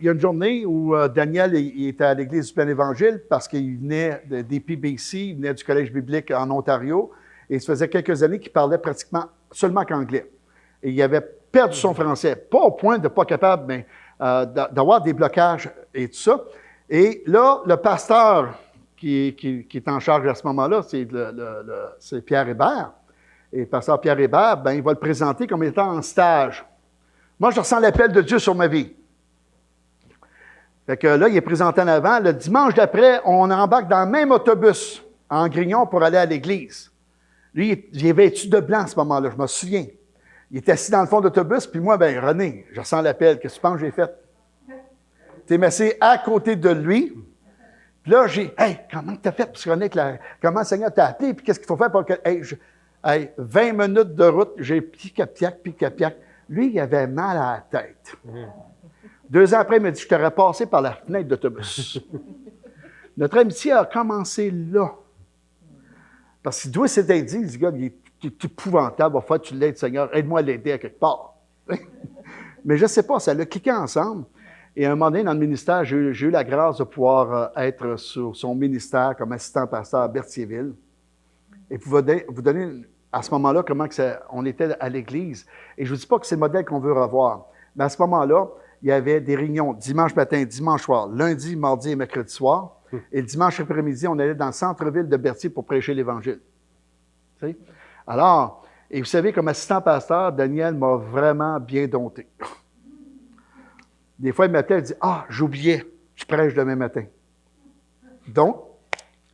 y a une journée où Daniel il était à l'Église du Plein Évangile parce qu'il venait des PBC, il venait du Collège biblique en Ontario, et ça faisait quelques années qu'il parlait pratiquement seulement qu'anglais. Et il avait perdu son français, pas au point de ne pas capable, mais d'avoir des blocages et tout ça. Et là, le pasteur qui est en charge à ce moment-là, c'est Pierre Hébert. Et le pasteur Pierre Hébert, il va le présenter comme étant en stage. Moi, je ressens l'appel de Dieu sur ma vie. Fait que là, il est présenté en avant. Le dimanche d'après, on embarque dans le même autobus en Grignon pour aller à l'église. Lui, il est vêtu de blanc à ce moment-là, je me souviens. Il est assis dans le fond de l'autobus, puis moi, René, je ressens l'appel. Qu'est-ce que tu penses que j'ai fait? Tu es assis à côté de lui. Puis là, hey, comment tu as fait? Parce que René, comment le Seigneur t'a appelé? Puis qu'est-ce qu'il faut faire pour que. Hey, 20 minutes de route, j'ai pic-à-piac. Lui, il avait mal à la tête. 2 ans après, il m'a dit, je t'aurais passé par la fenêtre d'autobus. Notre amitié a commencé là. Parce qu'il doit s'être dit, il dit, gars, il est épouvantable, il va falloir que tu l'aides, Seigneur, aide-moi à l'aider à quelque part. Mais je ne sais pas, ça l'a cliqué ensemble. Et à un moment donné, dans le ministère, j'ai eu la grâce de pouvoir être sur son ministère comme assistant pasteur à Berthierville. Et vous donner à ce moment-là comment on était à l'Église. Et je ne vous dis pas que c'est le modèle qu'on veut revoir. Mais à ce moment-là, il y avait des réunions dimanche matin, dimanche soir, lundi, mardi et mercredi soir. Et le dimanche après-midi, on allait dans le centre-ville de Berthier pour prêcher l'Évangile. Tu sais? Alors, et vous savez, comme assistant pasteur, Daniel m'a vraiment bien dompté. Des fois, il m'appelait et dit « Ah, j'oubliais, je prêche demain matin. » Donc,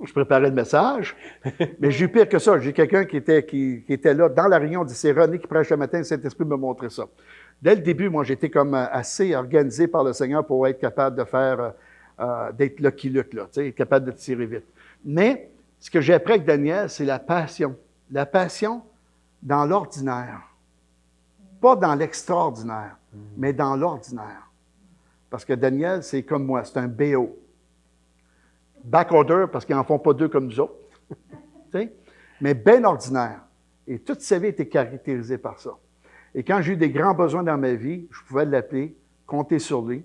je préparais le message, mais j'ai eu pire que ça. J'ai quelqu'un qui était là dans la réunion, dit « C'est René qui prêche le matin, le Saint-Esprit me montrait ça. » Dès le début, moi, j'étais comme assez organisé par le Seigneur pour être capable de faire, d'être Lucky Luke, là, être capable de tirer vite. Mais ce que j'ai appris avec Daniel, c'est la passion. La passion dans l'ordinaire. Pas dans l'extraordinaire, mais dans l'ordinaire. Parce que Daniel, c'est comme moi, c'est un BO. Backorder, parce qu'ils n'en font pas 2 comme nous autres. Mais bien ordinaire. Et toute sa vie était caractérisée par ça. Et quand j'ai eu des grands besoins dans ma vie, je pouvais l'appeler, compter sur lui,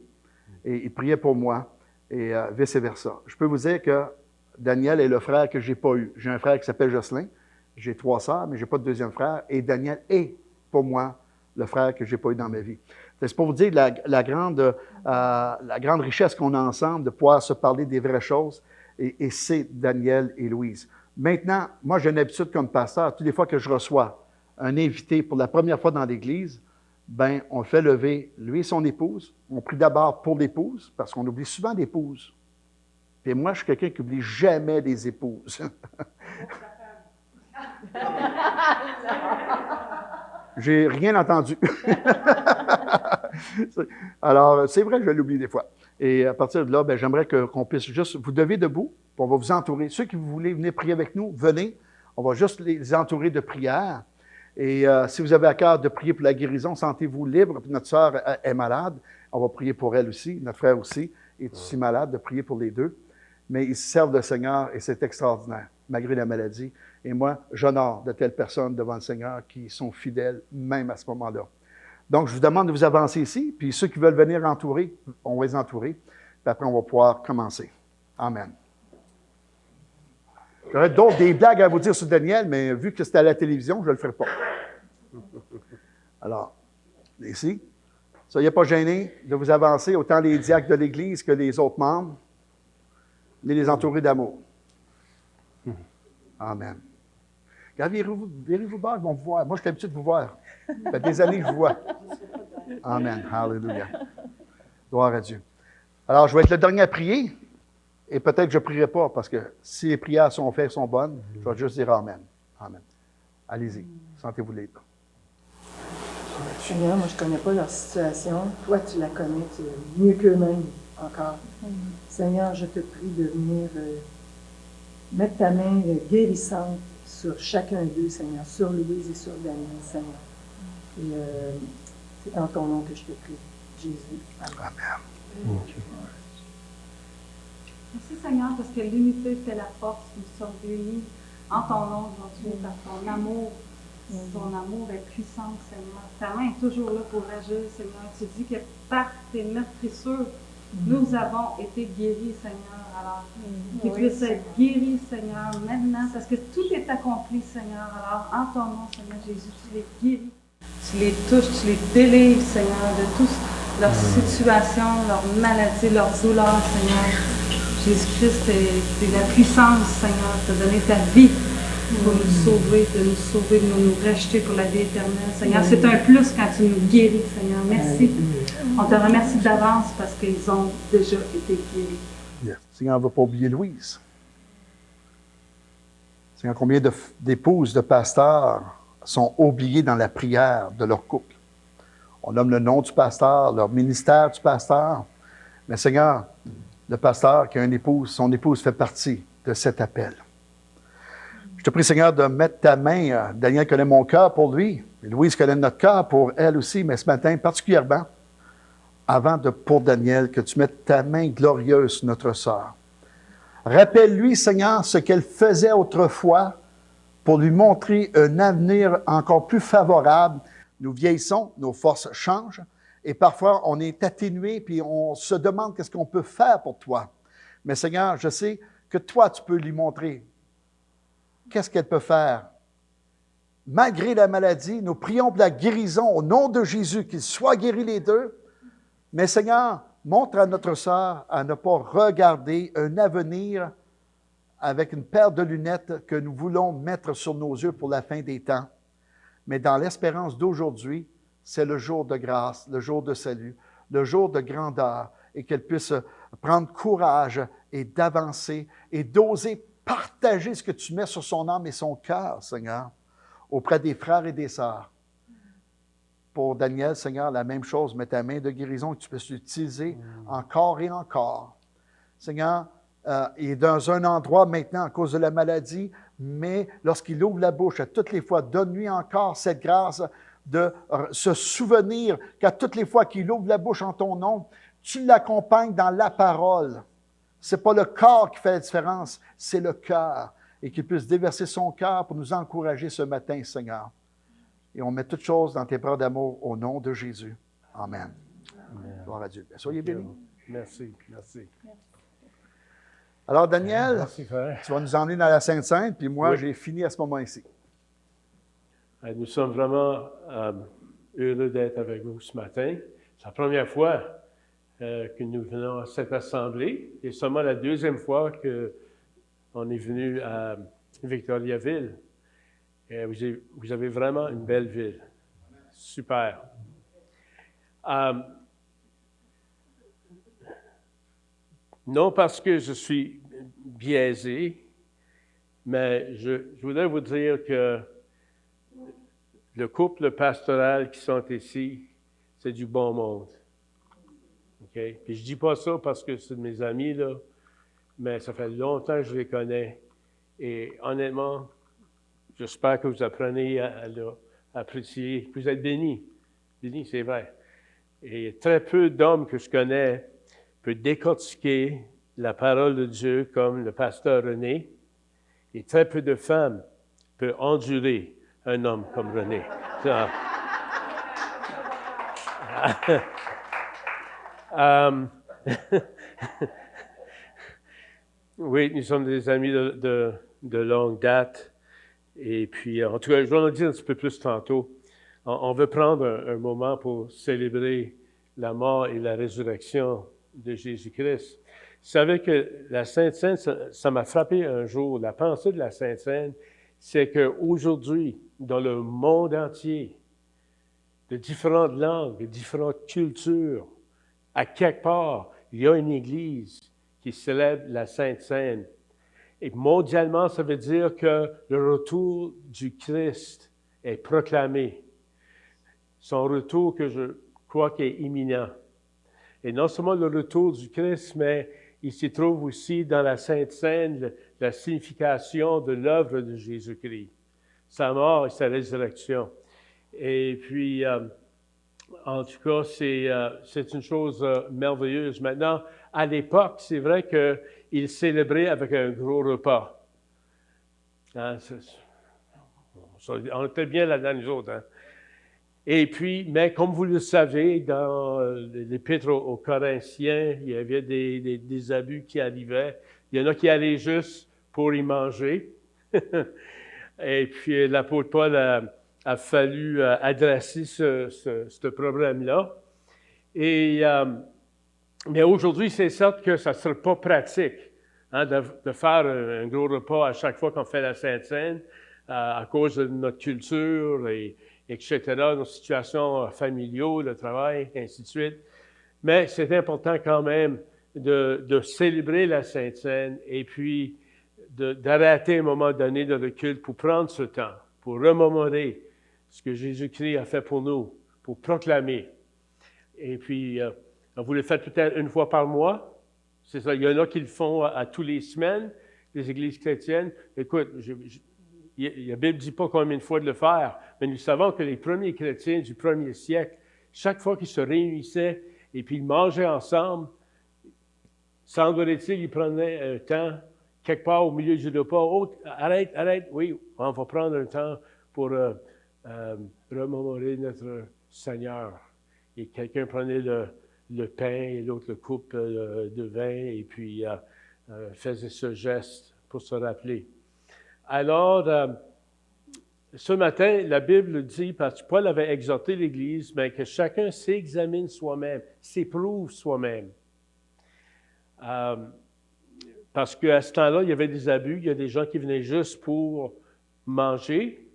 et il priait pour moi, et vice-versa. Je peux vous dire que Daniel est le frère que je n'ai pas eu. J'ai un frère qui s'appelle Jocelyn, j'ai 3 sœurs, mais je n'ai pas de deuxième frère, et Daniel est, pour moi, le frère que je n'ai pas eu dans ma vie. C'est pour vous dire la grande richesse qu'on a ensemble, de pouvoir se parler des vraies choses, et c'est Daniel et Louise. Maintenant, moi, j'ai une habitude comme pasteur, toutes les fois que je reçois un invité pour la première fois dans l'Église, on le fait lever, lui et son épouse. On prie d'abord pour l'épouse, parce qu'on oublie souvent l'épouse. Puis moi, je suis quelqu'un qui n'oublie jamais les épouses. J'ai rien entendu. Alors, c'est vrai que je l'oublie des fois. Et à partir de là, j'aimerais qu'on puisse juste vous lever debout, puis on va vous entourer. Ceux qui voulez venir prier avec nous, venez. On va juste les entourer de prières. Et si vous avez à cœur de prier pour la guérison, sentez-vous libre. Notre sœur est malade. On va prier pour elle aussi. Notre frère aussi est aussi malade, de prier pour les deux. Mais ils servent le Seigneur et c'est extraordinaire, malgré la maladie. Et moi, j'honore de telles personnes devant le Seigneur qui sont fidèles, même à ce moment-là. Donc, je vous demande de vous avancer ici. Puis ceux qui veulent venir entourer, on va les entourer. Puis après, on va pouvoir commencer. Amen. J'aurais des blagues à vous dire sur Daniel, mais vu que c'était à la télévision, je ne le ferai pas. Alors, ici, soyez pas gênés de vous avancer, autant les diacres de l'Église que les autres membres, mais les entourer d'amour. Amen. Virez-vous bas, ils vont vous voir. Moi, je suis habitué de vous voir. Ça fait des années que je vous vois. Amen. Hallelujah. Gloire à Dieu. Alors, je vais être le dernier à prier. Et peut-être que je ne prierai pas, parce que si les prières sont faites, sont bonnes, je vais juste dire Amen. Amen. Allez-y. Sentez-vous libre. Seigneur, moi, je ne connais pas leur situation. Toi, tu la connais, tu es mieux qu'eux-mêmes encore. Seigneur, je te prie de venir mettre ta main guérissante sur chacun d'eux, Seigneur, sur Louise et sur Daniel, Seigneur. Et c'est en ton nom que je te prie, Jésus. Amen. Okay. Merci Seigneur, parce que l'unité fait la force. Nous sommes réunis en ton nom aujourd'hui par ton amour. Ton amour est puissant, Seigneur. Ta main est toujours là pour agir, Seigneur. Tu dis que par tes meurtrissures, Nous avons été guéris, Seigneur. Alors, qu'ils puissent être guéris, Seigneur, maintenant, parce que tout est accompli, Seigneur. Alors, en ton nom, Seigneur Jésus, tu les guéris. Tu les touches, tu les délivres, Seigneur, de toute leur situation, leurs maladies, leurs douleurs, Seigneur. Jésus-Christ, c'est la puissance, Seigneur, de donner ta vie pour nous sauver, de nous racheter pour la vie éternelle. Seigneur, c'est un plus quand tu nous guéris, Seigneur. Merci. On te remercie d'avance parce qu'ils ont déjà été guéris. Yes. Seigneur, on ne va pas oublier Louise. Seigneur, combien d'épouses de pasteurs sont oubliées dans la prière de leur couple? On nomme le nom du pasteur, leur ministère du pasteur. Mais Seigneur, le pasteur qui a une épouse, son épouse fait partie de cet appel. Je te prie, Seigneur, de mettre ta main. Daniel connaît mon cœur pour lui. Et Louise connaît notre cœur pour elle aussi. Mais ce matin, particulièrement, pour Daniel, que tu mettes ta main glorieuse sur notre sœur. Rappelle-lui, Seigneur, ce qu'elle faisait autrefois pour lui montrer un avenir encore plus favorable. Nous vieillissons, nos forces changent et parfois on est atténué puis on se demande qu'est-ce qu'on peut faire pour toi. Mais Seigneur, je sais que toi, tu peux lui montrer qu'est-ce qu'elle peut faire. Malgré la maladie, nous prions pour la guérison au nom de Jésus, qu'ils soient guéris les deux. Mais Seigneur, montre à notre sœur à ne pas regarder un avenir avec une paire de lunettes que nous voulons mettre sur nos yeux pour la fin des temps. Mais dans l'espérance d'aujourd'hui, c'est le jour de grâce, le jour de salut, le jour de grandeur, et qu'elle puisse prendre courage et d'avancer et d'oser partager ce que tu mets sur son âme et son cœur, Seigneur, auprès des frères et des sœurs. Pour Daniel, Seigneur, la même chose, mets ta main de guérison que tu peux l'utiliser encore et encore. Seigneur, il est dans un endroit maintenant à cause de la maladie, mais lorsqu'il ouvre la bouche, à toutes les fois, donne-lui encore cette grâce de se souvenir qu'à toutes les fois qu'il ouvre la bouche en ton nom, tu l'accompagnes dans la parole. Ce n'est pas le corps qui fait la différence, c'est le cœur. Et qu'il puisse déverser son cœur pour nous encourager ce matin, Seigneur. Et on met toutes choses dans tes bras d'amour au nom de Jésus. Amen. Amen. Gloire à Dieu. Soyez bénis. Merci, merci. Alors, Daniel, merci, frère. Tu vas nous emmener dans la Sainte-Sainte, puis moi, Oui. j'ai fini à ce moment-ci. Nous sommes vraiment heureux d'être avec vous ce matin. C'est la première fois que nous venons à cette assemblée et seulement la deuxième fois qu'on est venu à Victoriaville. Et vous avez vraiment une belle ville. Super. Non parce que je suis biaisé, mais je voudrais vous dire que le couple pastoral qui sont ici, c'est du bon monde. Okay? Puis je dis pas ça parce que c'est de mes amis, là, mais ça fait longtemps que je les connais. Et honnêtement, j'espère que vous apprenez à apprécier. Vous êtes bénis. Bénis, c'est vrai. Et très peu d'hommes que je connais peuvent décortiquer la parole de Dieu comme le pasteur René. Et très peu de femmes peuvent endurer un homme comme René. Oui, nous sommes des amis de longue date. Et puis, en tout cas, je vais en dire un petit peu plus tantôt. On veut prendre un moment pour célébrer la mort et la résurrection de Jésus-Christ. Vous savez que la Sainte-Seine, ça m'a frappé un jour. La pensée de la Sainte-Seine, c'est qu'aujourd'hui, dans le monde entier, de différentes langues, de différentes cultures, à quelque part, il y a une Église qui célèbre la Sainte-Seine. Et mondialement, ça veut dire que le retour du Christ est proclamé. Son retour que je crois qu'il est imminent. Et non seulement le retour du Christ, mais il s'y trouve aussi dans la Sainte-Seine la signification de l'œuvre de Jésus-Christ, sa mort et sa résurrection. Et puis, en tout cas, c'est une chose merveilleuse. Maintenant, à l'époque, c'est vrai qu'il célébrait avec un gros repas. Hein, on était bien là-dedans, nous autres. Hein? Et puis, mais comme vous le savez, dans l'Épître aux Corinthiens, il y avait des abus qui arrivaient. Il y en a qui allaient juste pour y manger. Et puis, l'apôtre Paul a fallu adresser ce problème-là. Mais aujourd'hui, c'est certes que ça ne sera pas pratique de faire un gros repas à chaque fois qu'on fait la Sainte Seine à cause de notre culture, etc., nos situations familiales, le travail, ainsi de suite. Mais c'est important quand même de célébrer la Sainte Seine et puis d'arrêter à un moment donné de le culte pour prendre ce temps, pour remémorer ce que Jésus-Christ a fait pour nous, pour proclamer. Et puis, vous le faites peut-être une fois par mois. C'est ça. Il y en a qui le font à tous les semaines, les églises chrétiennes. Écoute, la Bible ne dit pas combien de fois de le faire, mais nous savons que les premiers chrétiens du premier siècle, chaque fois qu'ils se réunissaient et puis ils mangeaient ensemble, semblerait-il, ils prenaient un temps, quelque part au milieu du repas. Oh, arrête, oui, on va prendre un temps pour remémorer notre Seigneur. Et quelqu'un prenait le pain et l'autre le coupe de vin et puis faisait ce geste pour se rappeler. Alors, ce matin, la Bible dit, parce que Paul avait exhorté l'Église, mais que chacun s'examine soi-même, s'éprouve soi-même. Parce qu'à ce temps-là, il y avait des abus, il y a des gens qui venaient juste pour manger,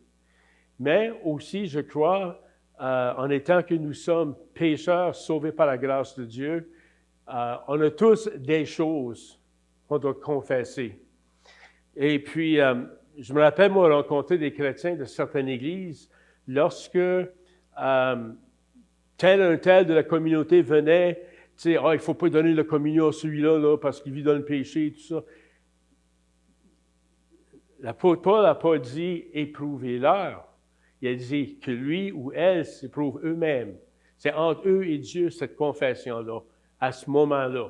mais aussi, je crois, en étant que nous sommes pécheurs sauvés par la grâce de Dieu, on a tous des choses qu'on doit confesser. Et puis, je me rappelle, moi, rencontrer des chrétiens de certaines églises, lorsque tel un tel de la communauté venait, tu sais, il ne faut pas donner la communion à celui-là là, parce qu'il vit dans le péché et tout ça. L'apôtre Paul n'a pas dit « éprouvez-leur ». Il a dit que lui ou elle s'éprouvent eux-mêmes. C'est entre eux et Dieu, cette confession-là, à ce moment-là.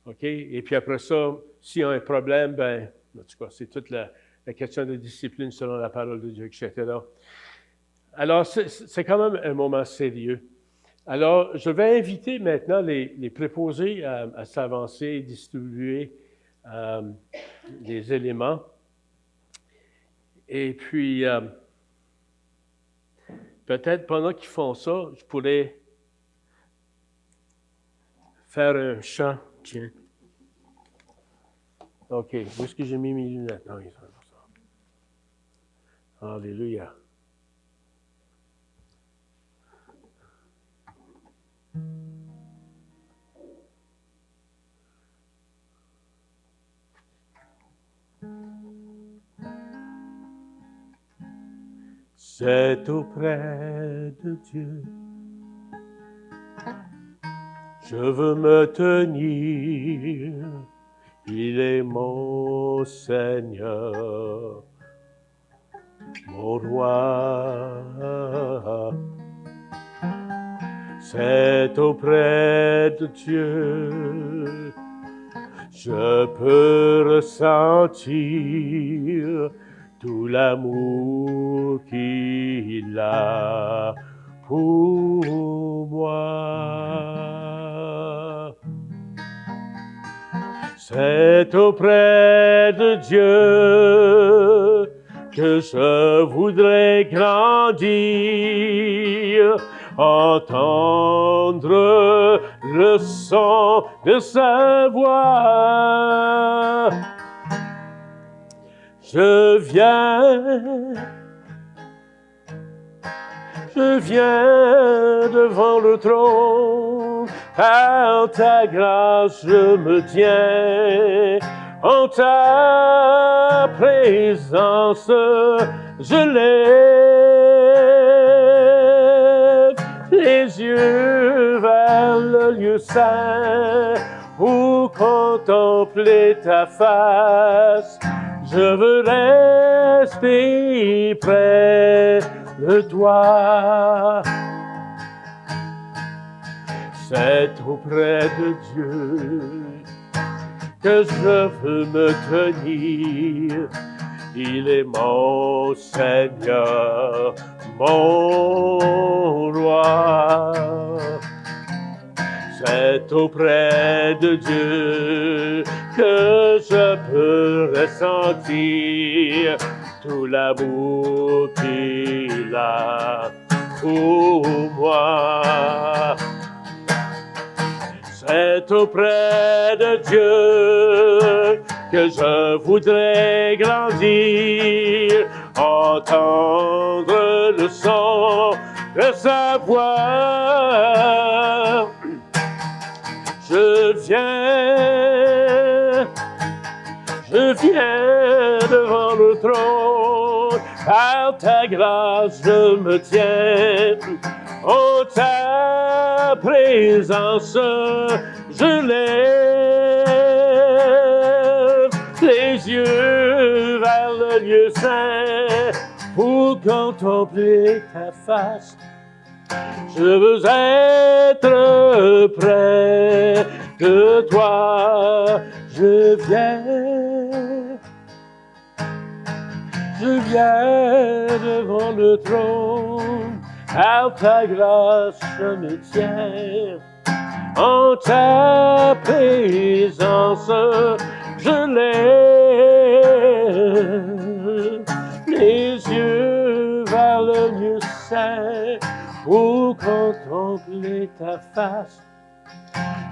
OK? Et puis après ça, s'il y a un problème, ben, en tout cas, c'est toute la question de discipline selon la parole de Dieu, etc. Alors, c'est quand même un moment sérieux. Alors, je vais inviter maintenant les préposés à s'avancer, distribuer les éléments. Et puis, peut-être pendant qu'ils font ça, je pourrais faire un chant. Tiens. OK. Où est-ce que j'ai mis mes lunettes? Non, ils sont là. Alléluia. C'est auprès de Dieu. Je veux me tenir. Il est mon Seigneur, mon roi. C'est auprès de Dieu. Je peux ressentir tout l'amour qu'il a pour moi. C'est auprès de Dieu que je voudrais grandir, entendre le son de sa voix. Je viens devant le trône, par ta grâce je me tiens, en ta présence je lève les yeux vers le lieu saint, pour contempler ta face. Je veux rester près de toi. C'est auprès de Dieu que je veux me tenir. Il est mon Seigneur, mon roi. C'est auprès de Dieu que je peux ressentir tout l'amour qu'il a pour moi. C'est auprès de Dieu que je voudrais grandir, entendre le son de sa voix. Je viens devant le trône, par ta grâce je me tiens, en ta présence je lève les yeux vers le lieu saint pour contempler ta face. Je veux être près de toi, je viens devant le trône, par ta grâce je me tiens, en ta présence je lève les yeux vers le lieu saint pour contempler ta face.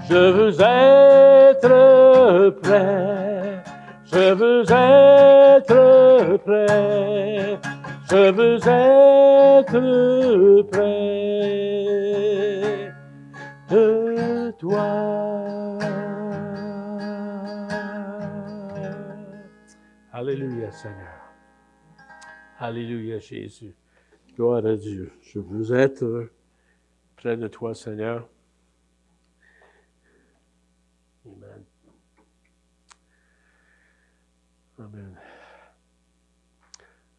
Je veux être près, je veux être près, je veux être près de toi. Alléluia, Seigneur. Alléluia, Jésus. Gloire à Dieu. Je veux être près de toi, Seigneur. Amen. Amen.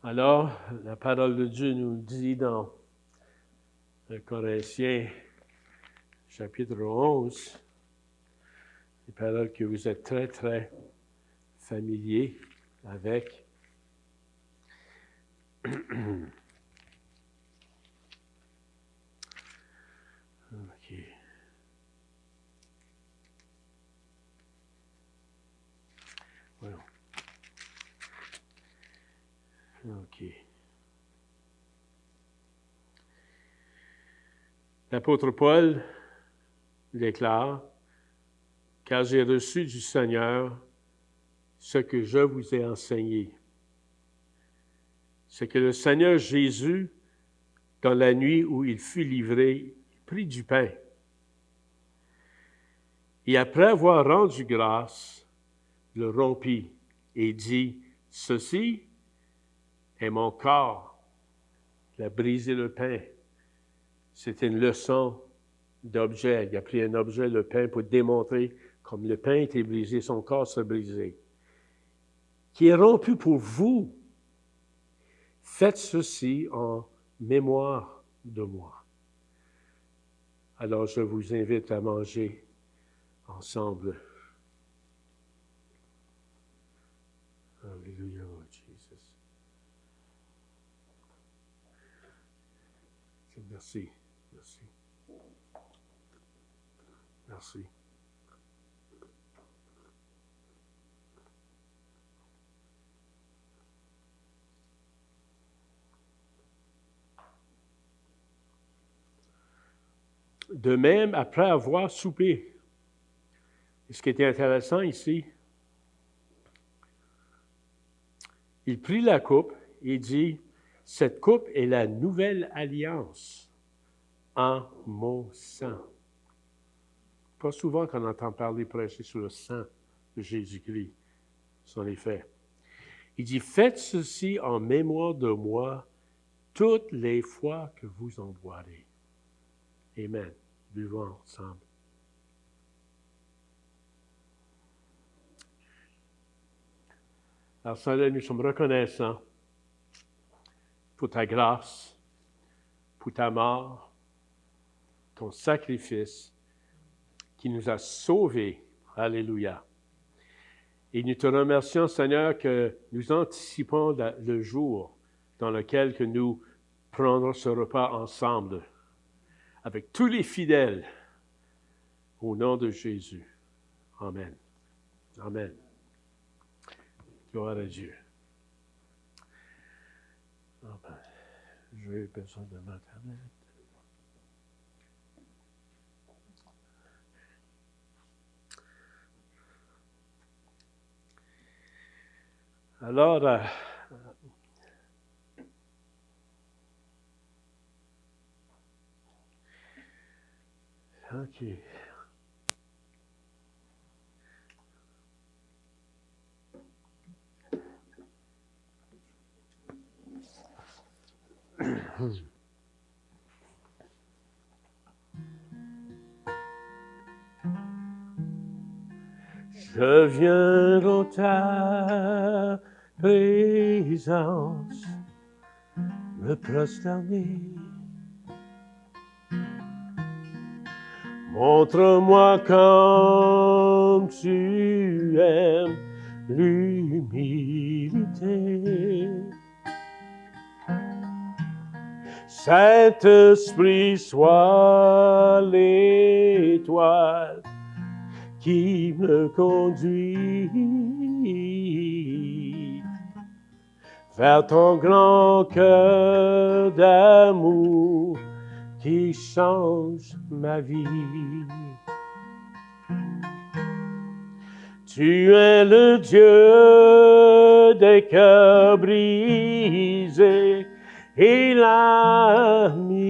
Alors, la parole de Dieu nous dit dans Corinthiens, chapitre 11, des paroles que vous êtes très, très familiers avec. OK. Voilà. OK. L'apôtre Paul déclare, « Car j'ai reçu du Seigneur ce que je vous ai enseigné. C'est que le Seigneur Jésus, dans la nuit où il fut livré, prit du pain. Et après avoir rendu grâce, le rompit et dit, « Ceci est mon corps. » Il a brisé le pain. C'était une leçon d'objet. Il a pris un objet, le pain, pour démontrer comme le pain était brisé, son corps s'est brisé. Qui est rompu pour vous. Faites ceci en mémoire de moi. Alors, je vous invite à manger ensemble. Alléluia, Jesus. Merci, merci. Merci. De même, après avoir soupé, et ce qui était intéressant ici, il prit la coupe et dit, « Cette coupe est la nouvelle alliance en mon sang. » Pas souvent qu'on entend parler prêcher sur le sang de Jésus-Christ. C'en est fait. Il dit, « Faites ceci en mémoire de moi toutes les fois que vous en boirez. » Amen. Buvons ensemble. Alors, Seigneur, nous sommes reconnaissants pour ta grâce, pour ta mort, ton sacrifice qui nous a sauvés. Alléluia. Et nous te remercions, Seigneur, que nous anticipons le jour dans lequel que nous prendre ce repas ensemble avec tous les fidèles au nom de Jésus. Amen. Amen. Gloire à Dieu. Amen. J'ai besoin de m'internet. Alors, OK. Je viens dans ta présence, me prosterner. Montre-moi comme tu aimes l'humilité. Saint-Esprit, sois l'étoile qui me conduit vers ton grand cœur d'amour qui change ma vie. Tu es le Dieu des cœurs brisés et l'ami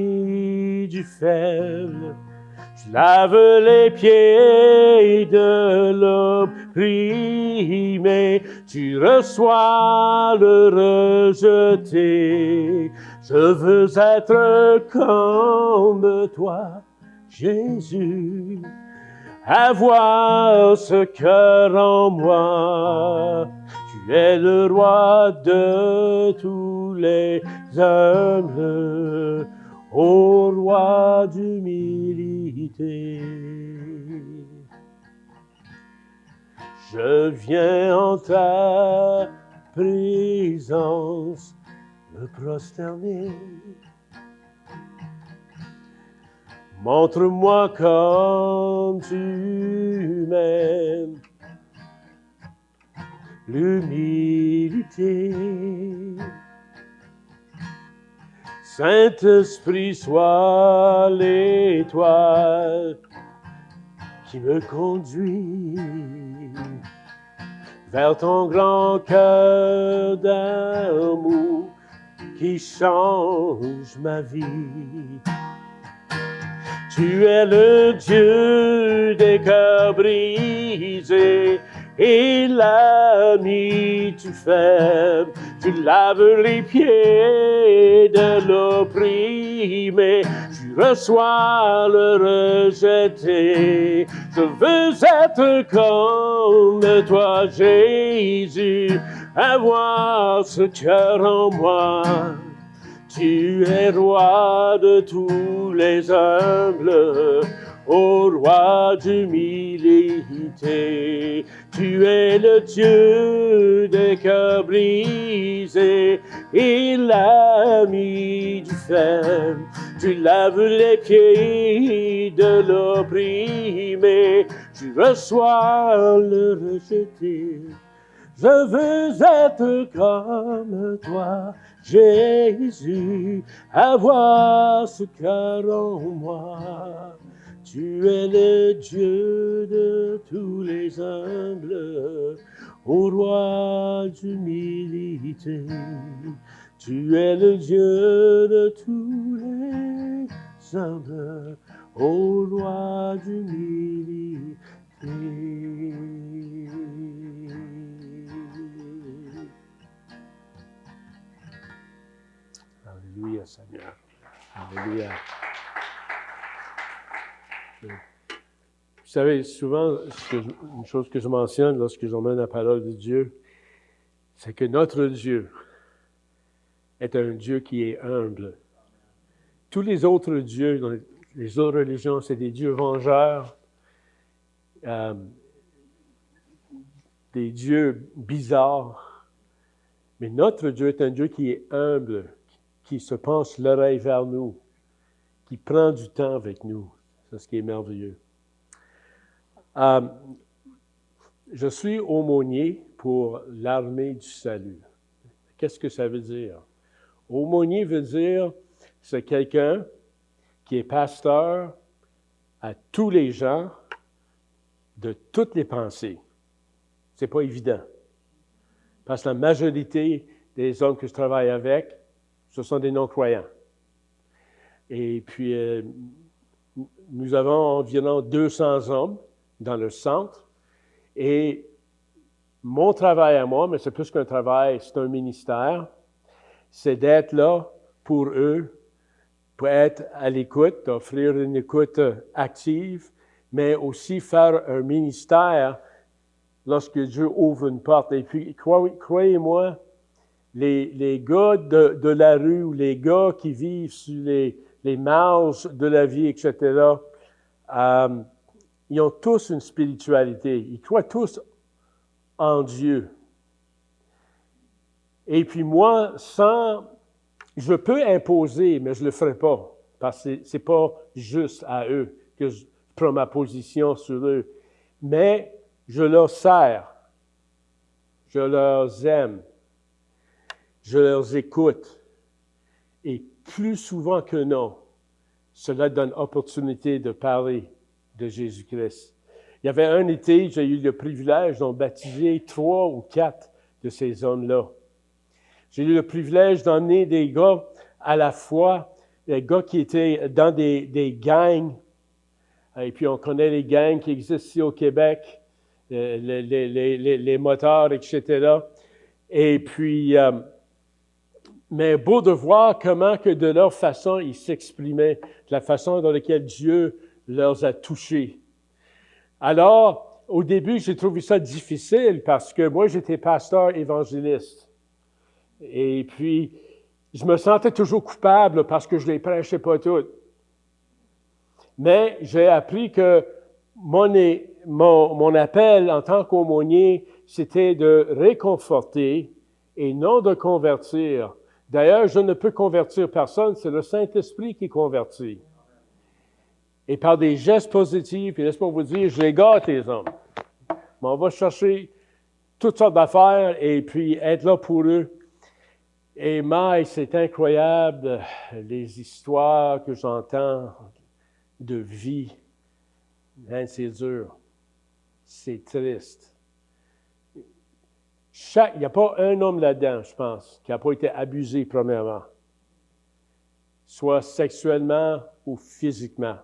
du faible. Je lave les pieds de l'opprimé, tu reçois le rejeté. Je veux être comme toi, Jésus, avoir ce cœur en moi. Tu es le roi de tous les hommes, ô roi d'humilité. Je viens en ta présence me prosterner. Montre-moi comme tu m'aimes l'humilité. Saint-Esprit, sois l'étoile qui me conduit vers ton grand cœur d'amour qui change ma vie. Tu es le Dieu des cœurs brisés et l'ami du faible. Tu laves les pieds de l'opprimé. Tu reçois le rejeté. Je veux être comme toi, Jésus, avoir ce cœur en moi. Tu es roi de tous les humbles, ô roi d'humilité. Tu es le Dieu des cœurs brisés et l'ami du faible. Tu laves les pieds de l'opprimé. Tu reçois le rejeté. Je veux être comme toi, Jésus, avoir ce cœur en moi. Tu es le Dieu de tous les humbles, ô roi d'humilité. Tu es le Dieu de tous les humbles, ô roi d'humilité. Alléluia, Seigneur. Alléluia. Vous savez, souvent, une chose que je mentionne lorsque j'emmène la parole de Dieu, c'est que notre Dieu est un Dieu qui est humble. Tous les autres dieux, dans les autres religions, c'est des dieux vengeurs, des dieux bizarres. Mais notre Dieu est un Dieu qui est humble, qui se penche l'oreille vers nous, qui prend du temps avec nous. C'est ce qui est merveilleux. Je suis aumônier pour l'armée du salut. Qu'est-ce que ça veut dire? Aumônier veut dire, c'est quelqu'un qui est pasteur à tous les gens de toutes les pensées. C'est pas évident. Parce que la majorité des hommes que je travaille avec, ce sont des non-croyants. Et puis, nous avons environ 200 hommes dans le centre. Et mon travail à moi, mais c'est plus qu'un travail, c'est un ministère, c'est d'être là pour eux, pour être à l'écoute, offrir une écoute active, mais aussi faire un ministère lorsque Dieu ouvre une porte. Et puis, croyez-moi, les gars de la rue ou les gars qui vivent sur les marges de la vie, etc., ils ont tous une spiritualité. Ils croient tous en Dieu. Et puis moi, je peux imposer, mais je ne le ferai pas, parce que ce n'est pas juste à eux que je prends ma position sur eux. Mais je leur sers, je leur aime, je leur écoute. Et plus souvent que non, cela donne opportunité de parler de Jésus-Christ. Il y avait un été, j'ai eu le privilège d'en baptiser 3 ou 4 de ces hommes-là. J'ai eu le privilège d'emmener des gars à la fois, des gars qui étaient dans des gangs, et puis on connaît les gangs qui existent ici au Québec, les motards, etc. Et puis, mais beau de voir comment que de leur façon ils s'exprimaient, de la façon dans laquelle Dieu leur a touchés. Alors, au début, j'ai trouvé ça difficile parce que moi, j'étais pasteur évangéliste. Et puis, je me sentais toujours coupable parce que je ne les prêchais pas toutes. Mais j'ai appris que mon appel en tant qu'aumônier, c'était de réconforter et non de convertir. D'ailleurs, je ne peux convertir personne, c'est le Saint-Esprit qui convertit. Et par des gestes positifs, et laisse-moi vous dire, je les gâte, les hommes. Mais on va chercher toutes sortes d'affaires et puis être là pour eux. Et Maï, c'est incroyable, les histoires que j'entends de vie. Hein, c'est dur. C'est triste. Il n'y a pas un homme là-dedans, je pense, qui n'a pas été abusé premièrement, soit sexuellement ou physiquement.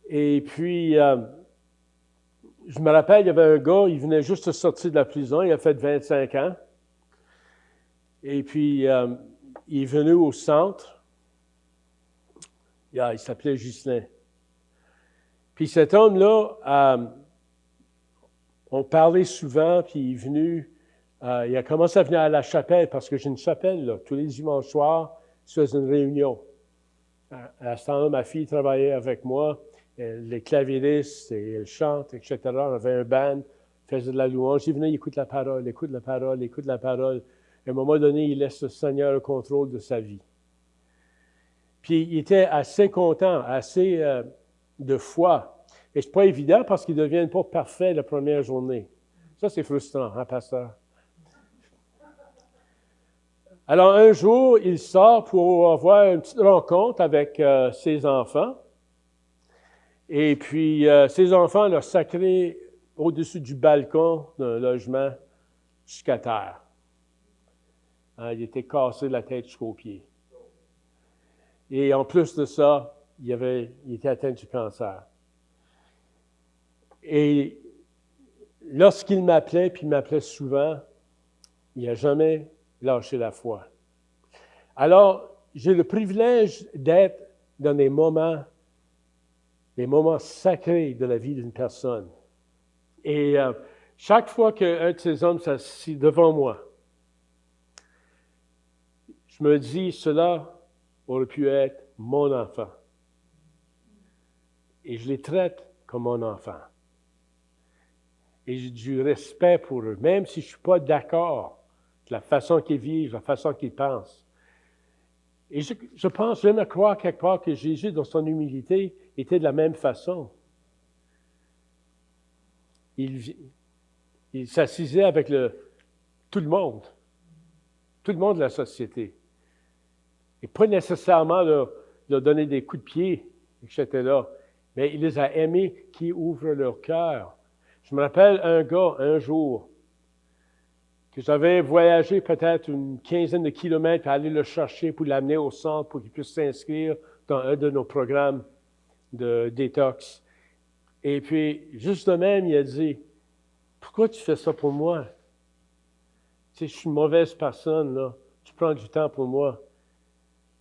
Et puis, je me rappelle, il y avait un gars, il venait juste de sortir de la prison, il a fait 25 ans. Et puis, il est venu au centre. Il s'appelait Ghislain. Puis cet homme-là, on parlait souvent, puis il est venu, il a commencé à venir à la chapelle, parce que j'ai une chapelle, là. Tous les dimanches soirs, je faisais une réunion. À ce temps-là, ma fille travaillait avec moi, les claviéristes, et elle chante, etc. On avait un band, faisait de la louange. Il venait, il écoute la parole, écoute la parole, écoute la parole. À un moment donné, il laisse le Seigneur au contrôle de sa vie. Puis il était assez content, assez de foi. Et c'est pas évident parce qu'ils ne deviennent pas parfaits la première journée. Ça, c'est frustrant, hein, pasteur? Alors, un jour, il sort pour avoir une petite rencontre avec ses enfants. Et puis, ses enfants l'ont sacré au-dessus du balcon d'un logement jusqu'à terre. Hein, il était cassé de la tête jusqu'aux pieds. Et en plus de ça, il était atteint du cancer. Et lorsqu'il m'appelait, puis il m'appelait souvent, il n'a jamais lâché la foi. Alors, j'ai le privilège d'être dans des moments sacrés de la vie d'une personne. Et chaque fois qu'un de ces hommes s'assit devant moi, je me dis, cela aurait pu être mon enfant. Et je les traite comme mon enfant. Et j'ai du respect pour eux, même si je ne suis pas d'accord de la façon qu'ils vivent, la façon qu'ils pensent. Et je pense, j'aime à croire quelque part que Jésus, dans son humilité, était de la même façon. Il s'assisait avec tout le monde de la société. Et pas nécessairement leur donner des coups de pied, etc. Mais il les a aimés qui ouvrent leur cœur. Je me rappelle un gars, un jour, que j'avais voyagé peut-être une quinzaine de kilomètres pour aller le chercher, pour l'amener au centre, pour qu'il puisse s'inscrire dans un de nos programmes de détox. Et puis, juste de même, il a dit, « Pourquoi tu fais ça pour moi? Tu sais, je suis une mauvaise personne, là. Tu prends du temps pour moi. »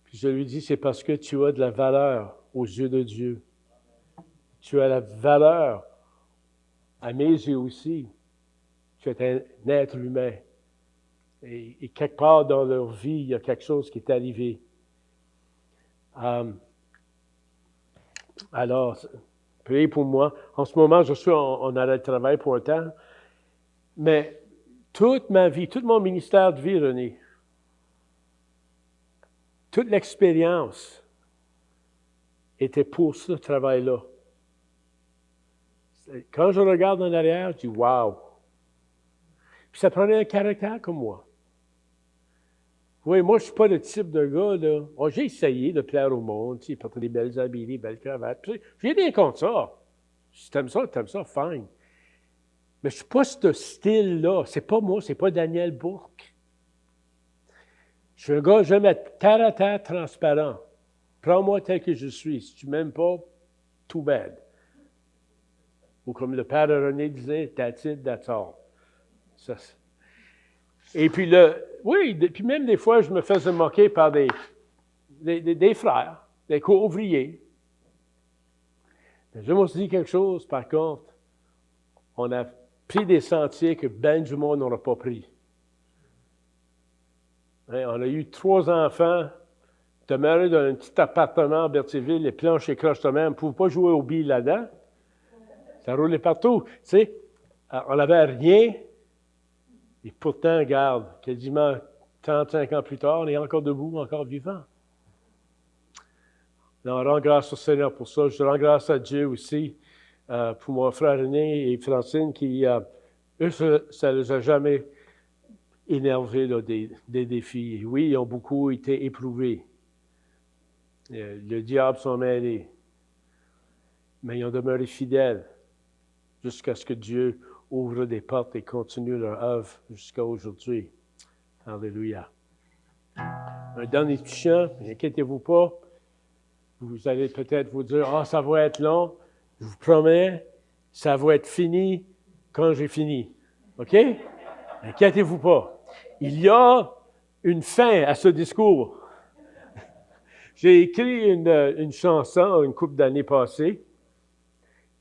Puis je lui dis, « C'est parce que tu as de la valeur aux yeux de Dieu. Tu as la valeur à mes yeux aussi. Tu es un être humain. Et quelque part dans leur vie, il y a quelque chose qui est arrivé. Alors, priez pour moi. En ce moment, je suis en arrêt de travail pour un temps. Mais toute ma vie, tout mon ministère de vie, René, toute l'expérience était pour ce travail-là. Quand je regarde en arrière, je dis « Wow! » Puis ça prenait un caractère comme moi. Oui, moi, je ne suis pas le type de gars, là. Oh, j'ai essayé de plaire au monde, tu sais, porter des belles habits, des belles cravates. Puis, j'ai rien contre ça. Si t'aimes ça, fine. Mais je ne suis pas ce style-là. C'est pas moi, c'est pas Daniel Bourque. Je suis un gars, j'aime être terre à terre, transparent. Prends-moi tel que je suis. Si tu ne m'aimes pas, too bad. Ou comme le père de René disait, that's it, that's all. Ça, et puis, puis même des fois, je me faisais moquer par des frères, des co-ouvriers. Mais je me suis dit quelque chose, par contre. On a pris des sentiers que ben du monde n'aura pas pris. Hein, on a eu 3 enfants, demeurés dans un petit appartement à Berthierville, les planches et croches de même. On ne pouvait pas jouer aux billes là-dedans. Ça roulait partout. Tu sais, on n'avait rien. Et pourtant, regarde, quasiment 35 ans plus tard, on est encore debout, encore vivant. On rend grâce au Seigneur pour ça. Je rends grâce à Dieu aussi pour mon frère René et Francine qui, eux, ça ne les a jamais énervés là, des défis. Oui, ils ont beaucoup été éprouvés. Le diable s'en mêlé. Mais ils ont demeuré fidèles jusqu'à ce que Dieu ouvre des portes et continue leur œuvre jusqu'à aujourd'hui. Alléluia. Un dernier petit chant, n'inquiétez-vous pas. Vous allez peut-être vous dire, « ça va être long. » Je vous promets, ça va être fini quand j'ai fini. OK? N'inquiétez-vous pas. Il y a une fin à ce discours. J'ai écrit une chanson une couple d'années passées.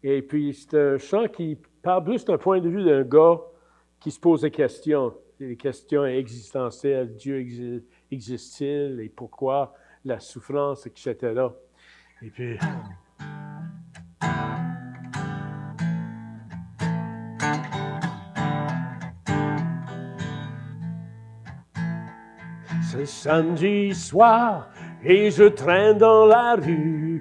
Et puis, c'est un chant qui parle plus d'un point de vue d'un gars qui se pose des questions existentielles. Dieu existe-t-il et pourquoi la souffrance, etc. Et puis... C'est samedi soir et je traîne dans la rue.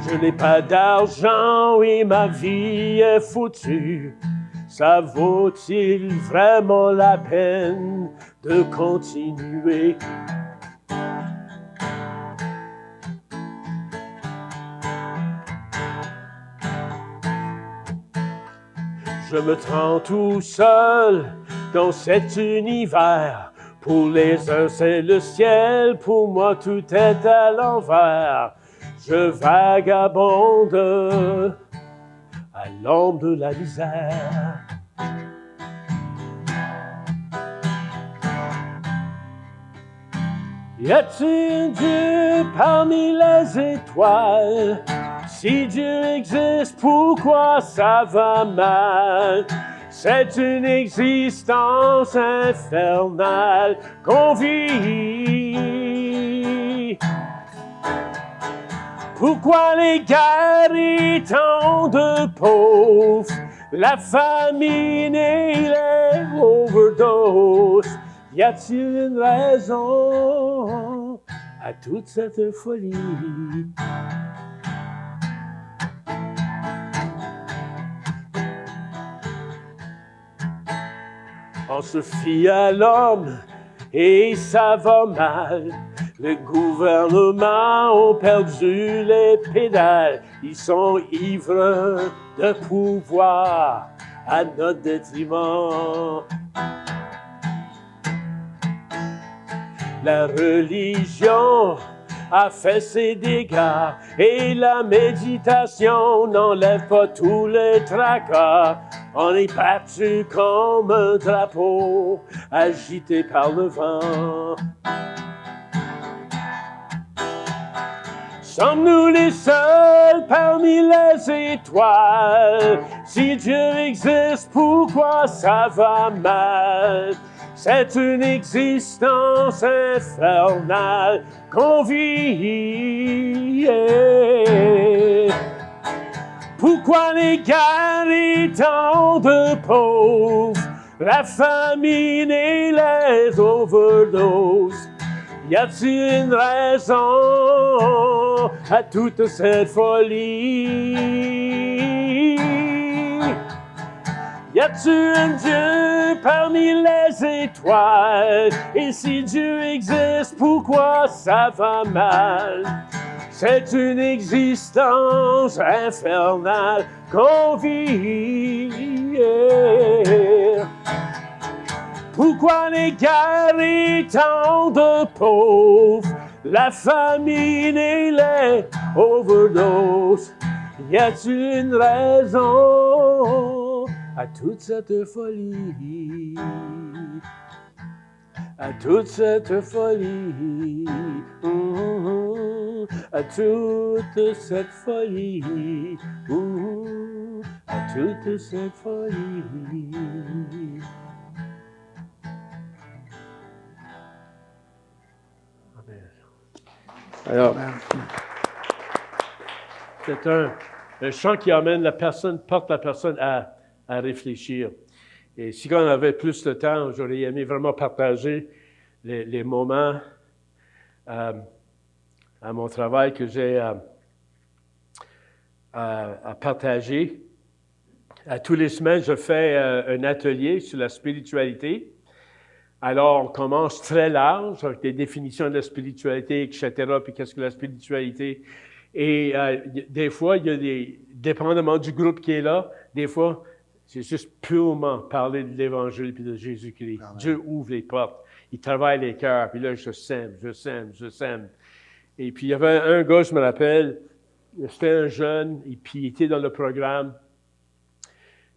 Je n'ai pas d'argent et ma vie est foutue. Ça vaut-il vraiment la peine de continuer? Je me trompe tout seul dans cet univers. Pour les uns, c'est le ciel, pour moi, tout est à l'envers. Je vagabonde à l'ombre de la misère. Y a-t-il Dieu parmi les étoiles? Si Dieu existe, pourquoi ça va mal? C'est une existence infernale qu'on vit. Pourquoi les guerres et tant de pauvres, la famine et les overdoses? Y a-t-il une raison à toute cette folie. On se fie à l'homme et ça va mal. Le gouvernement a perdu les pédales. Ils sont ivres de pouvoir à notre détriment. La religion a fait ses dégâts et la méditation n'enlève pas tous les tracas. On est battu comme un drapeau agité par le vent. Sommes-nous les seuls parmi les étoiles? Si Dieu existe, pourquoi ça va mal? C'est une existence infernale qu'on vit. Pourquoi les guerres et tant de pauvres, la famine et les overdoses? Y a-t-il une raison à toute cette folie? Y a-t-il un Dieu parmi les étoiles? Et si Dieu existe, pourquoi ça va mal? C'est une existence infernale qu'on vit. Pourquoi les guerres et tant de pauvres, la famine et les overdoses? Y a-t-il une raison à toute cette folie? À toute cette folie, à toute cette folie, à toute cette folie. Amen. Alors, c'est un chant qui amène la personne, porte la personne à réfléchir. Et si on avait plus de temps, j'aurais aimé vraiment partager les moments à mon travail que j'ai à partager. À tous les semaines, je fais un atelier sur la spiritualité. Alors, on commence très large avec des définitions de la spiritualité, etc., puis qu'est-ce que la spiritualité. Et des fois, il y a dépendamment du groupe qui est là, des fois, c'est juste purement parler de l'Évangile puis de Jésus-Christ. Amen. Dieu ouvre les portes, il travaille les cœurs, puis là, je sème. Et puis, il y avait un gars, je me rappelle, c'était un jeune, et puis il était dans le programme.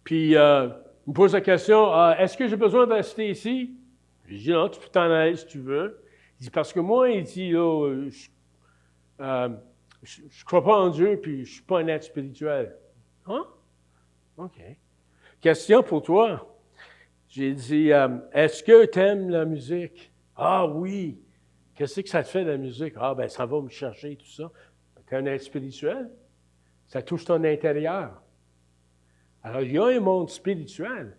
Puis, il me pose la question, est-ce que j'ai besoin de rester ici? Je dis, non, tu peux t'en aller si tu veux. Il dit, parce que moi, il dit, je crois pas en Dieu, puis je suis pas un être spirituel. Hein? OK. Question pour toi. J'ai dit, est-ce que tu aimes la musique? Ah oui. Qu'est-ce que ça te fait, la musique? Ah, ben ça va me chercher, tout ça. Tu es un être spirituel. Ça touche ton intérieur. Alors, il y a un monde spirituel,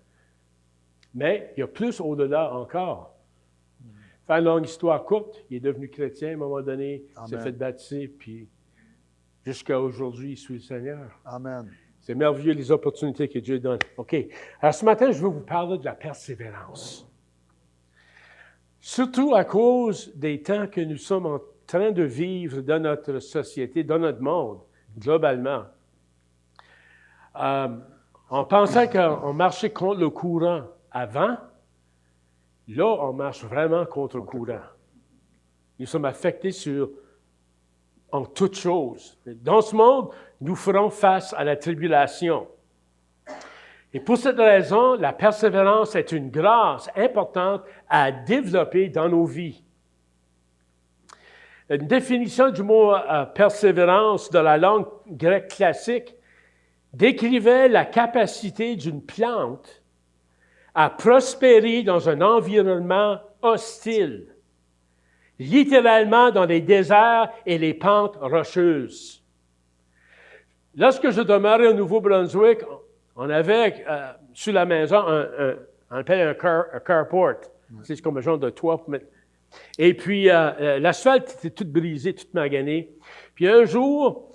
mais il y a plus au-delà encore. Faire une longue histoire courte, il est devenu chrétien à un moment donné, il s'est fait baptiser, puis jusqu'à aujourd'hui, il suit le Seigneur. Amen. C'est merveilleux les opportunités que Dieu donne. OK. Alors, ce matin, je veux vous parler de la persévérance. Surtout à cause des temps que nous sommes en train de vivre dans notre société, dans notre monde, globalement. On pensait qu'on marchait contre le courant avant. Là, on marche vraiment contre le courant. Nous sommes affectés en toutes choses. Dans ce monde, nous ferons face à la tribulation. Et pour cette raison, la persévérance est une grâce importante à développer dans nos vies. Une définition du mot persévérance de la langue grecque classique décrivait la capacité d'une plante à prospérer dans un environnement hostile, littéralement dans les déserts et les pentes rocheuses. Lorsque je demeurais au Nouveau-Brunswick, on avait sur la maison, on appelle un carport. C'est comme un genre de toit pour mettre Et puis, l'asphalte était toute brisée, toute maganée. Puis un jour,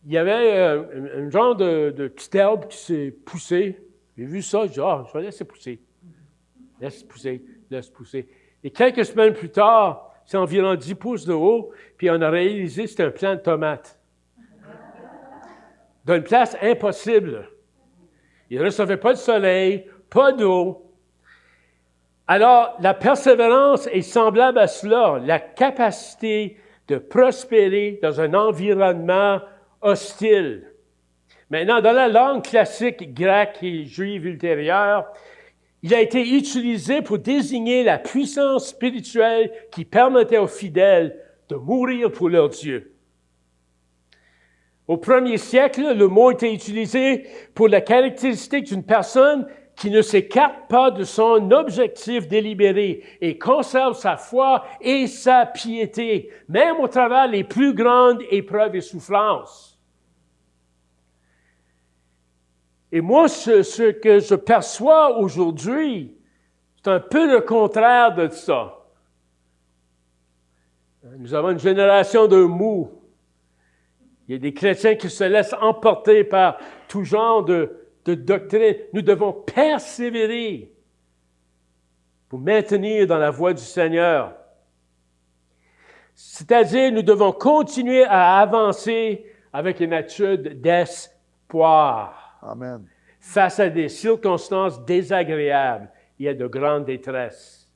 il y avait un genre de petite herbe qui s'est poussée. J'ai vu ça, j'ai dit, je vais laisser pousser. Laisse pousser, laisse pousser. Et quelques semaines plus tard, c'est environ 10 pouces de haut, puis on a réalisé que c'était un plant de tomates. D'une place impossible. Il ne recevait pas de soleil, pas d'eau. Alors, la persévérance est semblable à cela, la capacité de prospérer dans un environnement hostile. Maintenant, dans la langue classique grecque et juive ultérieure, il a été utilisé pour désigner la puissance spirituelle qui permettait aux fidèles de mourir pour leur Dieu. Au 1er siècle, le mot était utilisé pour la caractéristique d'une personne qui ne s'écarte pas de son objectif délibéré et conserve sa foi et sa piété, même au travers les plus grandes épreuves et souffrances. Et moi, ce que je perçois aujourd'hui, c'est un peu le contraire de ça. Nous avons une génération de mous. Il y a des chrétiens qui se laissent emporter par tout genre de doctrine. Nous devons persévérer pour maintenir dans la voie du Seigneur. C'est-à-dire, nous devons continuer à avancer avec une attitude d'espoir. Amen. Face à des circonstances désagréables, il y a de grandes détresses.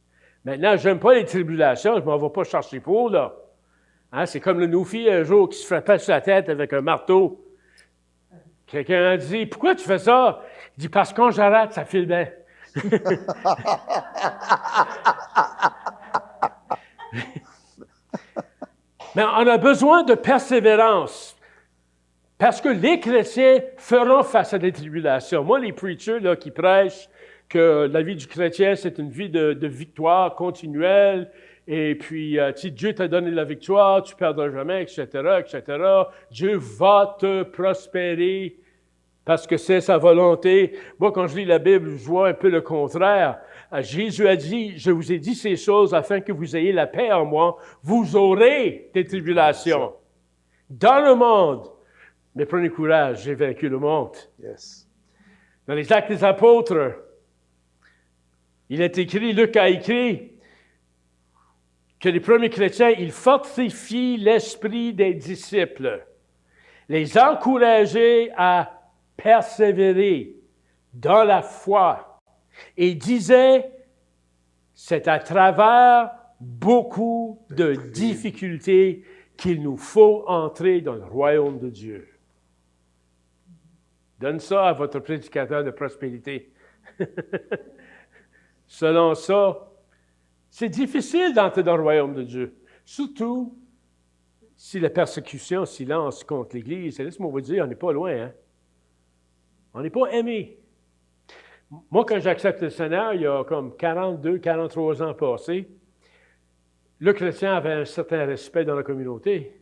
Maintenant, je n'aime pas les tribulations, je ne m'en vais pas chercher pour, là. Hein, c'est comme le Noufi un jour qui se frappait sur la tête avec un marteau. Quelqu'un a dit, « Pourquoi tu fais ça? » Il dit, « Parce que quand j'arrête, ça file bien. » Mais on a besoin de persévérance. Parce que les chrétiens feront face à des tribulations. Moi, les preachers là, qui prêchent que la vie du chrétien, c'est une vie de victoire continuelle, et puis si Dieu t'a donné la victoire, tu ne perdras jamais, etc., etc. Dieu va te prospérer parce que c'est sa volonté. Moi, quand je lis la Bible, je vois un peu le contraire. Jésus a dit, « Je vous ai dit ces choses afin que vous ayez la paix en moi. Vous aurez des tribulations. Dans le monde, mais prenez courage, j'ai vaincu le monde. » Yes. Dans les Actes des Apôtres, il est écrit, Luc a écrit, que les premiers chrétiens, ils fortifient l'esprit des disciples, les encourageaient à persévérer dans la foi et disaient, c'est à travers beaucoup de difficultés qu'il nous faut entrer dans le royaume de Dieu. Donne ça à votre prédicateur de prospérité. Selon ça, c'est difficile d'entrer dans le royaume de Dieu. Surtout si la persécution s'y lance contre l'Église. Et laisse-moi vous dire, on n'est pas loin. Hein? On n'est pas aimé. Moi, quand j'accepte le Seigneur, il y a comme 42, 43 ans passés, le chrétien avait un certain respect dans la communauté.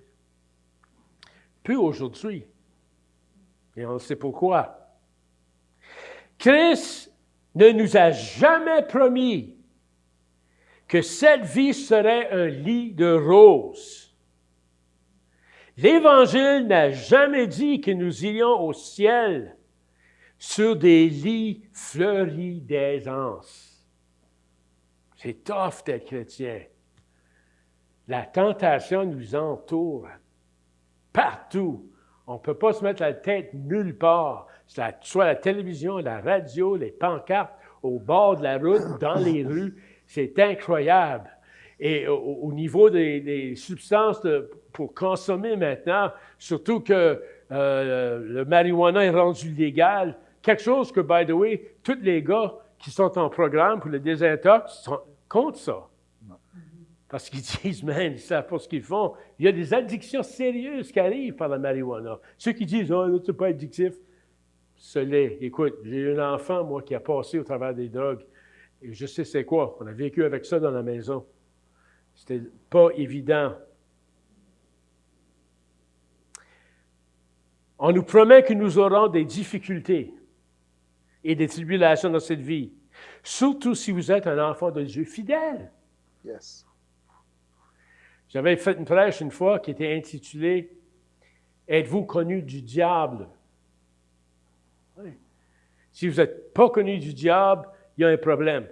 Peu aujourd'hui. Et on sait pourquoi. Christ ne nous a jamais promis que cette vie serait un lit de roses. L'Évangile n'a jamais dit que nous irions au ciel sur des lits fleuris d'aisance. C'est tough d'être chrétien. La tentation nous entoure partout. On ne peut pas se mettre la tête nulle part. Soit la télévision, la radio, les pancartes, au bord de la route, dans les rues. C'est incroyable. Et au niveau des substances pour consommer maintenant, surtout que le marijuana est rendu légal, quelque chose que, by the way, tous les gars qui sont en programme pour le désintox sont contre ça. Parce qu'ils disent, man, ils ne savent pas ce qu'ils font. Il y a des addictions sérieuses qui arrivent par la marijuana. Ceux qui disent, oh, c'est pas addictif, ce l'est. Écoute, j'ai eu un enfant, moi, qui a passé au travers des drogues. Et je sais c'est quoi. On a vécu avec ça dans la maison. C'était pas évident. On nous promet que nous aurons des difficultés et des tribulations dans cette vie. Surtout si vous êtes un enfant de Dieu fidèle. Yes. J'avais fait une prêche une fois qui était intitulée « Êtes-vous connu du diable? » Oui. Si vous n'êtes pas connu du diable, il y a un problème.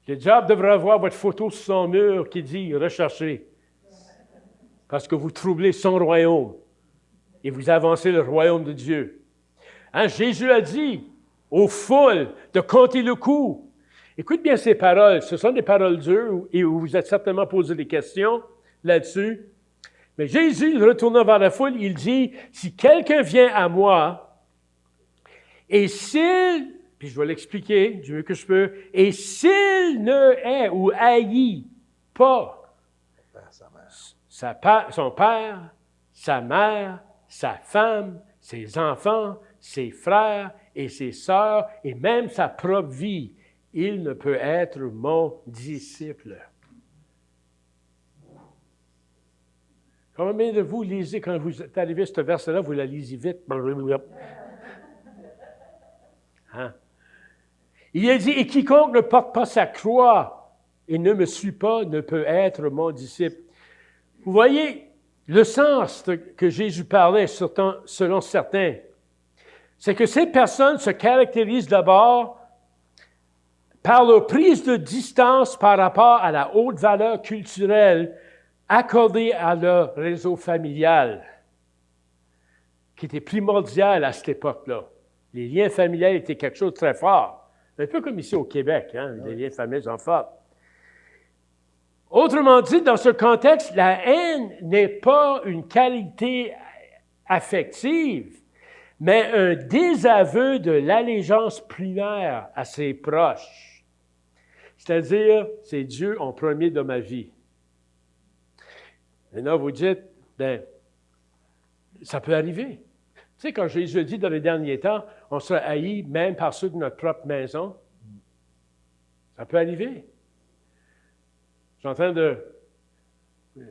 Le diable devrait avoir votre photo sur son mur qui dit « Recherchez », parce que vous troublez son royaume et vous avancez le royaume de Dieu. Hein, Jésus a dit aux foules de compter le coup. Écoute bien ces paroles. Ce sont des paroles dures et vous vous êtes certainement posé des questions là-dessus. Mais Jésus, retournant vers la foule, il dit, si quelqu'un vient à moi, et s'il, puis je vais l'expliquer du mieux que je peux, et s'il ne hait ou haït pas son père, sa mère, sa femme, ses enfants, ses frères et ses sœurs, et même sa propre vie, il ne peut être mon disciple. Combien de vous lisez, quand vous êtes arrivé à ce verset-là, vous la lisez vite? Hein? Il a dit, et quiconque ne porte pas sa croix et ne me suit pas ne peut être mon disciple. Vous voyez, le sens que Jésus parlait, selon certains, c'est que ces personnes se caractérisent d'abord par leur prise de distance par rapport à la haute valeur culturelle accordée à leur réseau familial, qui était primordial à cette époque-là. Les liens familiaux étaient quelque chose de très fort. Un peu comme ici au Québec, hein, les liens familiaux sont forts. Autrement dit, dans ce contexte, la haine n'est pas une qualité affective, mais un désaveu de l'allégeance primaire à ses proches. C'est-à-dire, c'est Dieu en premier de ma vie. Maintenant, vous dites, bien, ça peut arriver. Tu sais, quand Jésus dit dans les derniers temps, on sera haï même par ceux de notre propre maison. Ça peut arriver. Je suis en train de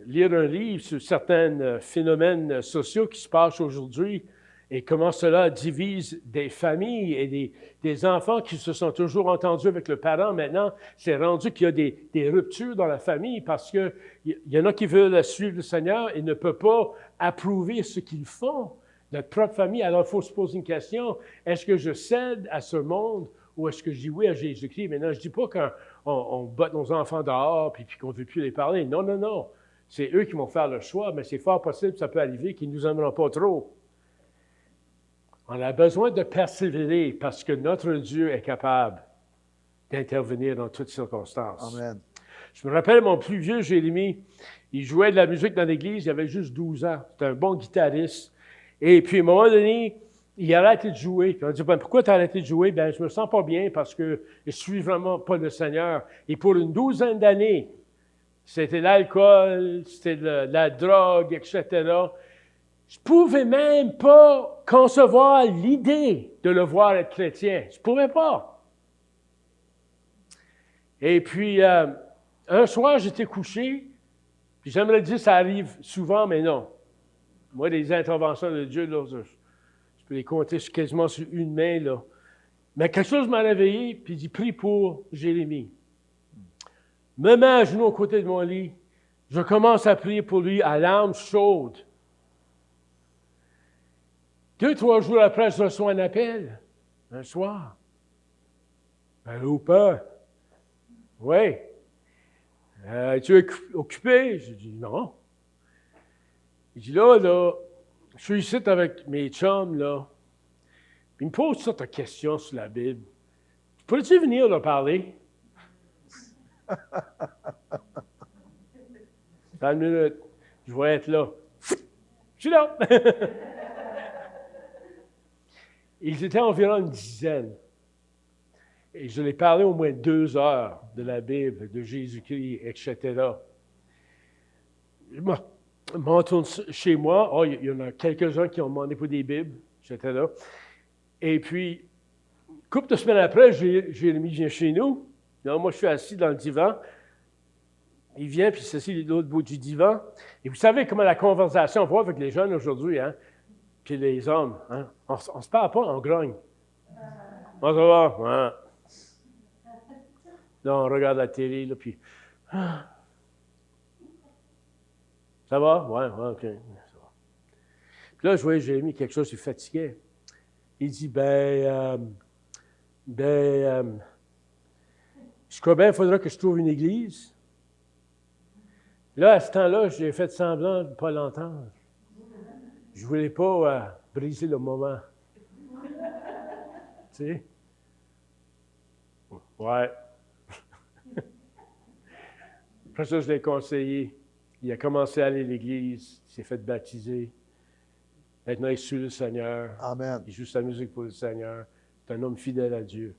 lire un livre sur certains phénomènes sociaux qui se passent aujourd'hui et comment cela divise des familles et des enfants qui se sont toujours entendus avec le parent. Maintenant, c'est rendu qu'il y a des ruptures dans la famille parce qu'il y en a qui veulent suivre le Seigneur et ne peuvent pas approuver ce qu'ils font. Notre propre famille, alors il faut se poser une question. Est-ce que je cède à ce monde ou est-ce que je dis oui à Jésus-Christ? Maintenant, je ne dis pas qu'on botte nos enfants dehors puis qu'on ne veut plus les parler. Non, non, non. C'est eux qui vont faire le choix, mais c'est fort possible, ça peut arriver, qu'ils ne nous aimeront pas trop. On a besoin de persévérer parce que notre Dieu est capable d'intervenir dans toutes circonstances. Amen. Je me rappelle mon plus vieux Jérémie, il jouait de la musique dans l'église, il avait juste 12 ans. C'était un bon guitariste. Et puis, à un moment donné, il a arrêté de jouer. Puis on dit, ben, pourquoi tu as arrêté de jouer? Ben, je me sens pas bien parce que je suis vraiment pas le Seigneur. Et pour une douzaine d'années, c'était l'alcool, c'était la drogue, etc. Je pouvais même pas concevoir l'idée de le voir être chrétien. Je pouvais pas. Et puis, un soir, j'étais couché, puis j'aimerais dire que ça arrive souvent, mais non. Moi, les interventions de Dieu, là, je peux les compter quasiment sur une main, là. Mais quelque chose m'a réveillé, puis il dit, prie pour Jérémie. Me mets à genoux à côté de mon lit. Je commence à prier pour lui à larmes chaudes. 2-3 jours après, je reçois un appel, un soir. Allô, père? Oui. Tu es occupé? J'ai dit non. Il dit là, je suis ici avec mes chums, là. Il me pose toutes sortes de questions sur la Bible. Pourrais-tu venir leur parler? Dans une minute, je vais être là. Je suis là! Ils étaient environ une dizaine. Et je leur ai parlé au moins 2 heures de la Bible, de Jésus-Christ, etc. Je me retourne chez moi. Oh, il y en a quelques-uns qui ont demandé pour des Bibles, etc. Et puis, couple de semaines après, Jérémie vient chez nous. Là, moi, je suis assis dans le divan. Il vient, puis il s'assied de l'autre bout du divan. Et vous savez comment la conversation va avec les jeunes aujourd'hui, hein? Puis les hommes, hein? On ne se parle pas, on grogne. On se va, hein? Là, on regarde la télé, là, puis... Ça va? Ouais, OK. Ça va. Puis là, je voyais Jérémie, quelque chose, il fatiguait. Il dit, je crois bien qu'il faudra que je trouve une église. Là, à ce temps-là, j'ai fait semblant de ne pas l'entendre. Je ne voulais pas briser le moment. Tu sais? Ouais. Après ça, je l'ai conseillé. Il a commencé à aller à l'église, il s'est fait baptiser. Maintenant, il suit le Seigneur. Amen. Il joue sa musique pour le Seigneur. C'est un homme fidèle à Dieu.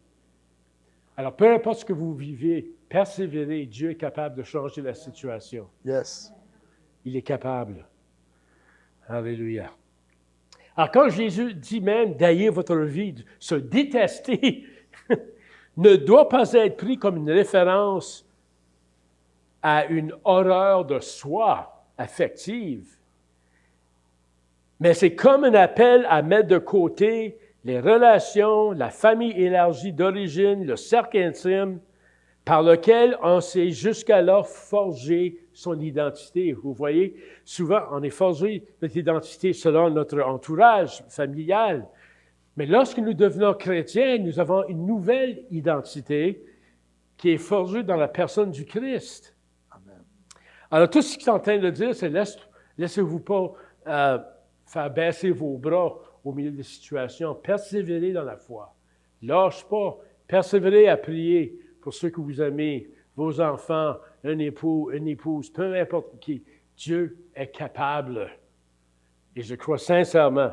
Alors, peu importe ce que vous vivez, persévérez. Dieu est capable de changer la situation. Yes. Il est capable. Alléluia. Alors, quand Jésus dit même d'haïr votre vie, de se détester, ne doit pas être pris comme une référence à une horreur de soi affective, mais c'est comme un appel à mettre de côté les relations, la famille élargie d'origine, le cercle intime, par lequel on s'est jusqu'alors forgé son identité. Vous voyez, souvent, on est forgé notre identité selon notre entourage familial. Mais lorsque nous devenons chrétiens, nous avons une nouvelle identité qui est forgée dans la personne du Christ. Amen. Alors, tout ce qu'il est en train de dire, c'est laissez-vous pas faire baisser vos bras au milieu des situations. Persévérez dans la foi. Lâche pas. Persévérez à prier pour ceux que vous aimez, vos enfants, un époux, une épouse, peu importe qui. Dieu est capable. Et je crois sincèrement,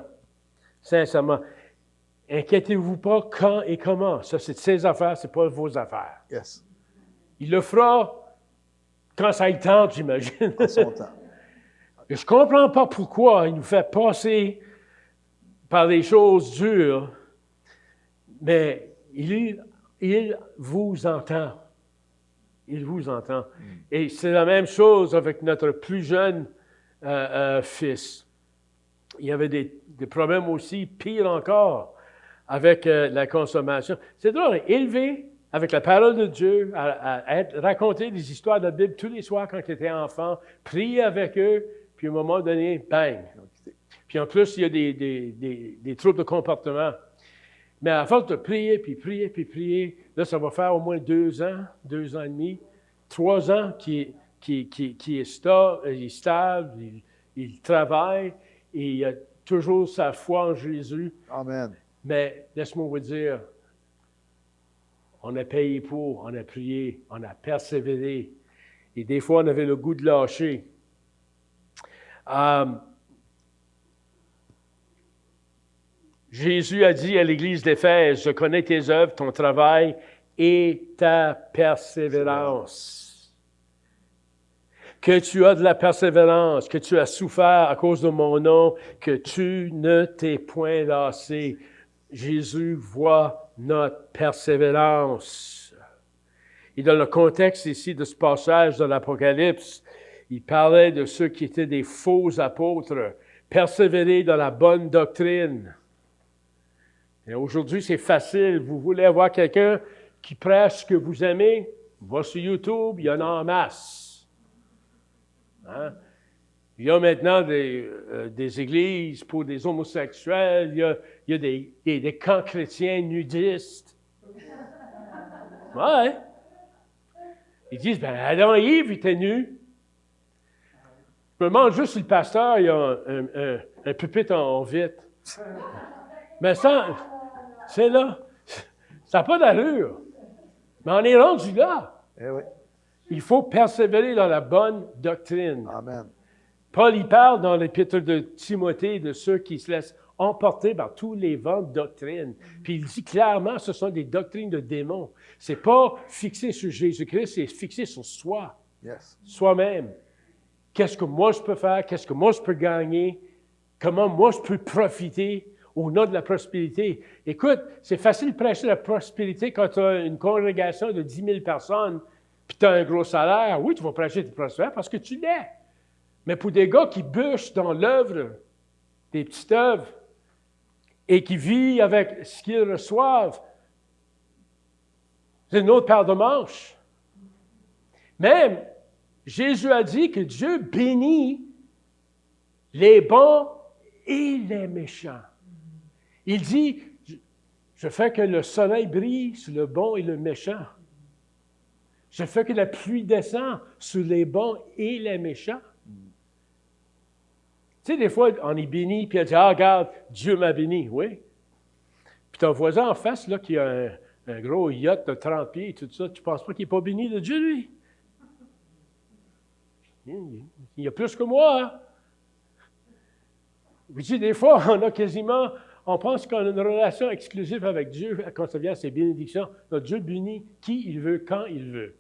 inquiétez-vous pas quand et comment. Ça, c'est ses affaires, ce n'est pas vos affaires. Yes. Il le fera quand ça y tente, j'imagine. En son temps. Et je ne comprends pas pourquoi il nous fait passer par des choses dures, mais il vous entend. Il vous entend. Et c'est la même chose avec notre plus jeune fils. Il y avait des problèmes aussi, pire encore, avec la consommation. C'est drôle, élevé avec la parole de Dieu, à raconter des histoires de la Bible tous les soirs quand il était enfant, prier avec eux, puis à un moment donné, bang! Puis en plus, il y a des troubles de comportement. Mais à force de prier, puis prier, là, ça va faire au moins 2 ans, 2 ans et demi, 3 ans qu'il est stable, il travaille, et il a toujours sa foi en Jésus. Amen. Mais laisse-moi vous dire, on a payé pour, on a prié, on a persévéré. Et des fois, on avait le goût de lâcher. Jésus a dit à l'Église d'Éphèse, « Je connais tes œuvres, ton travail et ta persévérance. » Que tu as de la persévérance, que tu as souffert à cause de mon nom, que tu ne t'es point lassé. Jésus voit notre persévérance. Et dans le contexte ici de ce passage de l'Apocalypse, il parlait de ceux qui étaient des faux apôtres, persévérer dans la bonne doctrine. Et aujourd'hui, c'est facile. Vous voulez avoir quelqu'un qui prêche ce que vous aimez? Va sur YouTube, il y en a en masse. Hein? Il y a maintenant des églises pour des homosexuels, il y a des camps chrétiens nudistes. Ouais. Ils disent, ben Adam et Ève étaient nus. Je me demande juste si le pasteur, il a un pupitre en vitre. Mais ça, c'est là. Ça n'a pas d'allure. Mais on est rendu là. Eh oui. Il faut persévérer dans la bonne doctrine. Amen. Paul y parle dans l'épître de Timothée de ceux qui se laissent emporter par tous les vents de doctrine. Puis il dit clairement, ce sont des doctrines de démons. Ce n'est pas fixé sur Jésus-Christ, c'est fixé sur soi, Yes. soi-même. Qu'est-ce que moi je peux faire? Qu'est-ce que moi je peux gagner? Comment moi je peux profiter au nom de la prospérité? Écoute, c'est facile de prêcher la prospérité quand tu as une congrégation de 10 000 personnes puis tu as un gros salaire. Oui, tu vas prêcher tes prospères parce que tu l'es. Mais pour des gars qui bûchent dans l'œuvre, des petites œuvres, et qui vivent avec ce qu'ils reçoivent, c'est une autre paire de manches. Même, Jésus a dit que Dieu bénit les bons et les méchants. Il dit, je fais que le soleil brille sur le bon et le méchant. Je fais que la pluie descend sur les bons et les méchants. Tu sais, des fois, on est béni, puis elle dit, ah, regarde, Dieu m'a béni, oui. Puis ton voisin en face, là, qui a un gros yacht de 30 pieds et tout ça, tu ne penses pas qu'il n'est pas béni de Dieu, lui? Il y a plus que moi, hein? Oui, des fois, on pense qu'on a une relation exclusive avec Dieu quand ça vient à ses bénédictions. Notre Dieu bénit qui il veut, quand il veut.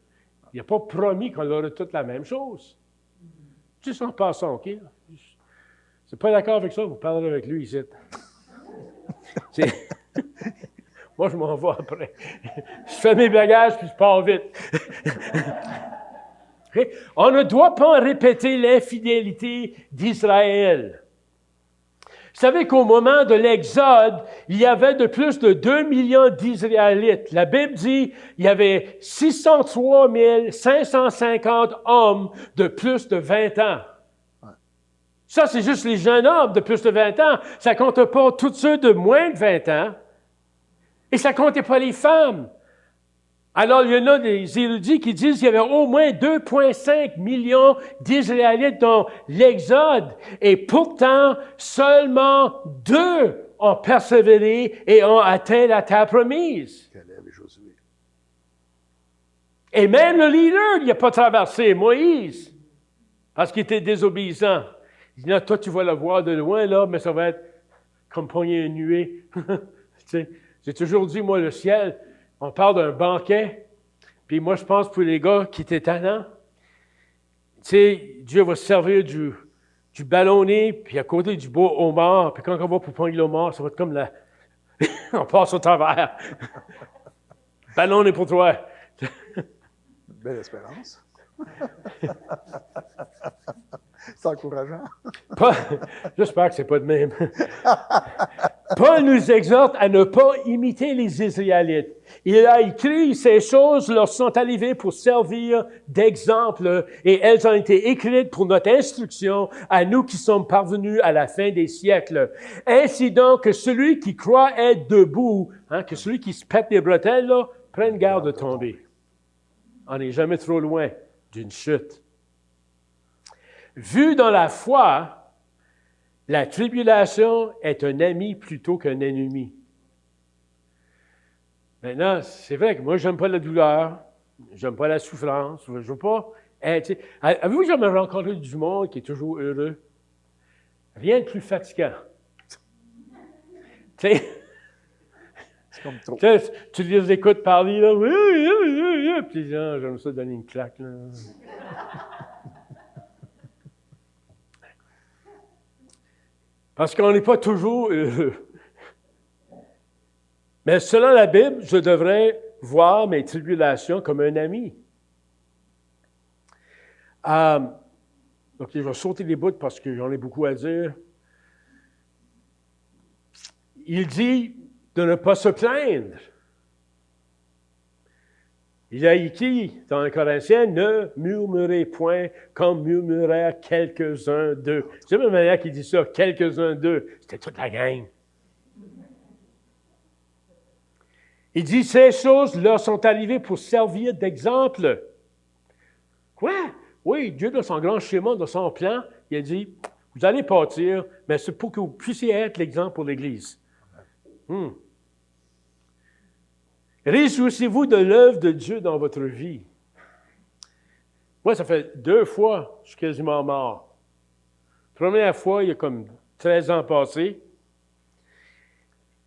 Il n'a pas promis qu'on aura toute la même chose. Juste en passant, OK? C'est pas d'accord avec ça, vous parlerez avec lui ici. Moi, je m'en vais après. Je fais mes bagages, puis je pars vite. Okay? On ne doit pas répéter l'infidélité d'Israël. Vous savez qu'au moment de l'Exode, il y avait de plus de 2 millions d'Israélites. La Bible dit qu'il y avait 603 550 hommes de plus de 20 ans. Ça, c'est juste les jeunes hommes de plus de 20 ans. Ça ne compte pas tous ceux de moins de 20 ans. Et ça ne comptait pas les femmes. Alors, il y en a des érudits qui disent qu'il y avait au moins 2,5 millions d'Israélites dans l'Exode. Et pourtant, seulement 2 ont persévéré et ont atteint la terre promise. Et même le leader, il n'a pas traversé, Moïse, parce qu'il était désobéissant. Il dit, non, toi, tu vas le voir de loin, là, mais ça va être comme pogner une nuée. Tu sais, j'ai toujours dit, moi, le ciel, on parle d'un banquet, puis moi, je pense pour les gars qui étaient tannants, tu sais, Dieu va se servir du ballonné, puis à côté du beau homard, puis quand on va pour pogner l'homard, ça va être comme la... on passe au travers. Ballonné pour toi. Belle espérance. C'est encourageant. J'espère que c'est pas de même. Paul nous exhorte à ne pas imiter les Israélites. Il a écrit ces choses leur sont arrivées pour servir d'exemple et elles ont été écrites pour notre instruction à nous qui sommes parvenus à la fin des siècles. Ainsi donc que celui qui croit être debout, que celui qui se pète les bretelles, là, prenne garde de tomber. On n'est jamais trop loin d'une chute. Vu dans la foi, la tribulation est un ami plutôt qu'un ennemi. Maintenant, c'est vrai que moi, j'aime pas la douleur, j'aime pas la souffrance, je veux pas être... Avez-vous jamais rencontré du monde qui est toujours heureux? Rien de plus fatigant. Tu sais, c'est comme trop. Tu les écoutes parler, là, puis j'aime ça donner une claque, là. Parce qu'on n'est pas toujours heureux. Mais selon la Bible, je devrais voir mes tribulations comme un ami. OK, je vais sauter les bouts parce que j'en ai beaucoup à dire. Il dit de ne pas se plaindre. Il a écrit dans le Corinthiens, ne murmurez point comme murmurèrent quelques-uns d'eux. C'est la même manière qu'il dit ça, quelques-uns d'eux. C'était toute la gang. Il dit, ces choses leur sont arrivées pour servir d'exemple. Quoi? Oui, Dieu, dans son grand schéma, dans son plan, il a dit, vous allez partir, mais c'est pour que vous puissiez être l'exemple pour l'Église. Réjouissez-vous de l'œuvre de Dieu dans votre vie. Moi, ça fait 2 fois que je suis quasiment mort. Première fois, il y a comme 13 ans passés.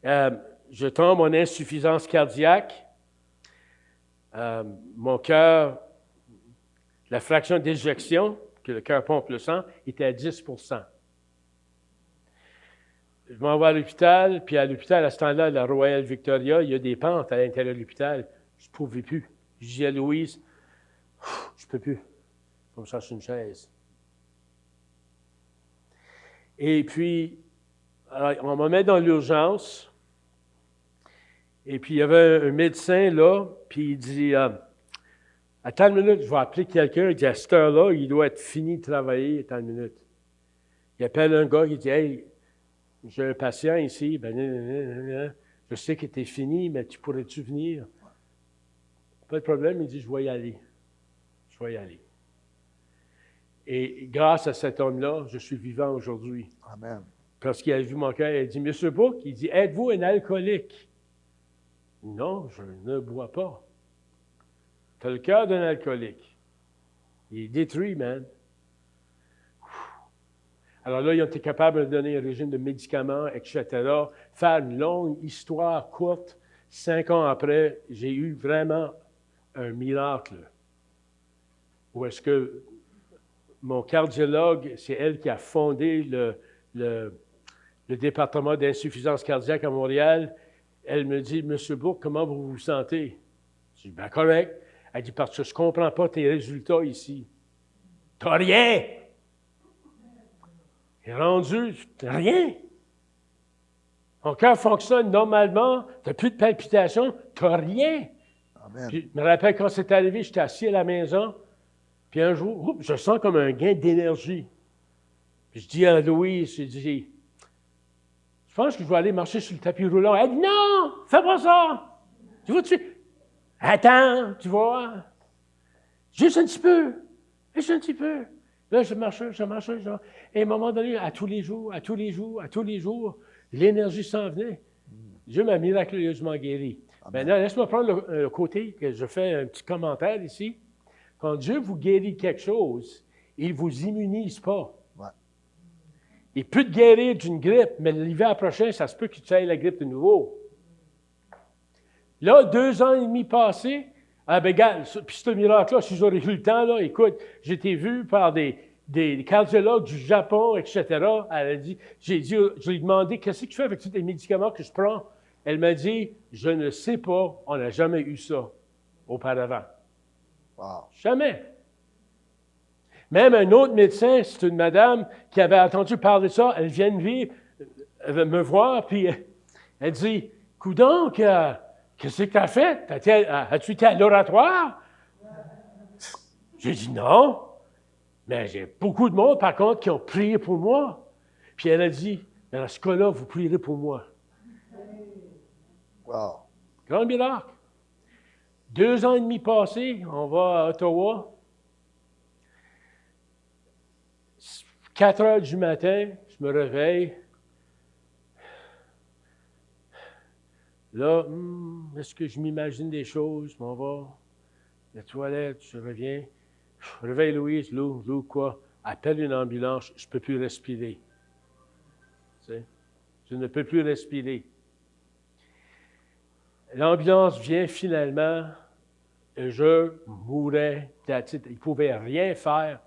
Je tombe en insuffisance cardiaque. Mon cœur, la fraction d'éjection, que le cœur pompe le sang, était à 10%. Je m'en vais à l'hôpital, puis à l'hôpital, à ce temps-là, la Royal Victoria, il y a des pentes à l'intérieur de l'hôpital. Je ne pouvais plus. Je dis à Louise, je ne peux plus. Il faut me chercher une chaise. Et puis, on me met dans l'urgence. Et puis, il y avait un médecin là, puis il dit, attends une minute, je vais appeler quelqu'un. Il dit, à cette heure-là, il doit être fini de travailler, attends une minute. Il appelle un gars, il dit, « Hey, j'ai un patient ici, je sais que t'es fini, mais tu pourrais-tu venir? » Pas de problème, il dit, « Je vais y aller. Je vais y aller. » Et grâce à cet homme-là, je suis vivant aujourd'hui. Amen. Parce qu'il a vu mon cœur, il a dit, « Monsieur Book, il dit, êtes-vous un alcoolique? » Non, je ne bois pas. Tu as le cœur d'un alcoolique. Il est détruit, man. Alors là, ils ont été capables de donner un régime de médicaments, etc. Faire une longue histoire courte. 5 ans après, j'ai eu vraiment un miracle. Où est-ce que mon cardiologue, c'est elle qui a fondé le département d'insuffisance cardiaque à Montréal. Elle me dit, « Monsieur Bourque, comment vous vous sentez? » Je dis, « Ben correct. » Elle dit, « Parce que je ne comprends pas tes résultats ici. »« T'as rien! » Il est rendu, rien. Ton cœur fonctionne normalement, tu n'as plus de palpitations, tu n'as rien. Amen. Puis, je me rappelle quand c'est arrivé, j'étais assis à la maison, puis un jour, je sens comme un gain d'énergie. Puis je dis à Louise, je dis, je pense que je vais aller marcher sur le tapis roulant. Elle dit, non, fais pas ça. Tu vois-tu? Attends, tu vois. Juste un petit peu. Juste un petit peu. Là, je marchais. Et à un moment donné, à tous les jours, l'énergie s'en venait. Dieu m'a miraculeusement guéri. Maintenant, laisse-moi prendre le côté que je fais un petit commentaire ici. Quand Dieu vous guérit quelque chose, il ne vous immunise pas. Ouais. Il peut te guérir d'une grippe, mais l'hiver prochain, ça se peut que tu ailles la grippe de nouveau. Là, 2 ans et demi passés, ah ben regarde, puis ce miracle-là, si j'aurais eu le temps, là, écoute, j'ai été vu par des cardiologues du Japon, etc. Elle a dit, je lui ai demandé, qu'est-ce que tu fais avec tous les médicaments que je prends? Elle m'a dit, je ne sais pas, on n'a jamais eu ça auparavant. Wow. Jamais. Même un autre médecin, c'est une madame qui avait entendu parler de ça, elle vient me voir, puis elle dit, coudonc, qu'est-ce que tu as fait? As-tu été à l'oratoire? J'ai dit non, mais j'ai beaucoup de monde, par contre, qui ont prié pour moi. Puis elle a dit, mais dans ce cas-là, vous prierez pour moi. Wow. Grand miracle. 2 ans et demi passés, on va à Ottawa. 4 heures du matin, je me réveille. Là, est-ce que je m'imagine des choses? Je m'en vais. La toilette, je reviens. Je réveille Louise. Lou, quoi? Appelle une ambulance. Je ne peux plus respirer. Tu sais? Je ne peux plus respirer. L'ambulance vient finalement. Et je mourais. Il ne pouvait rien faire.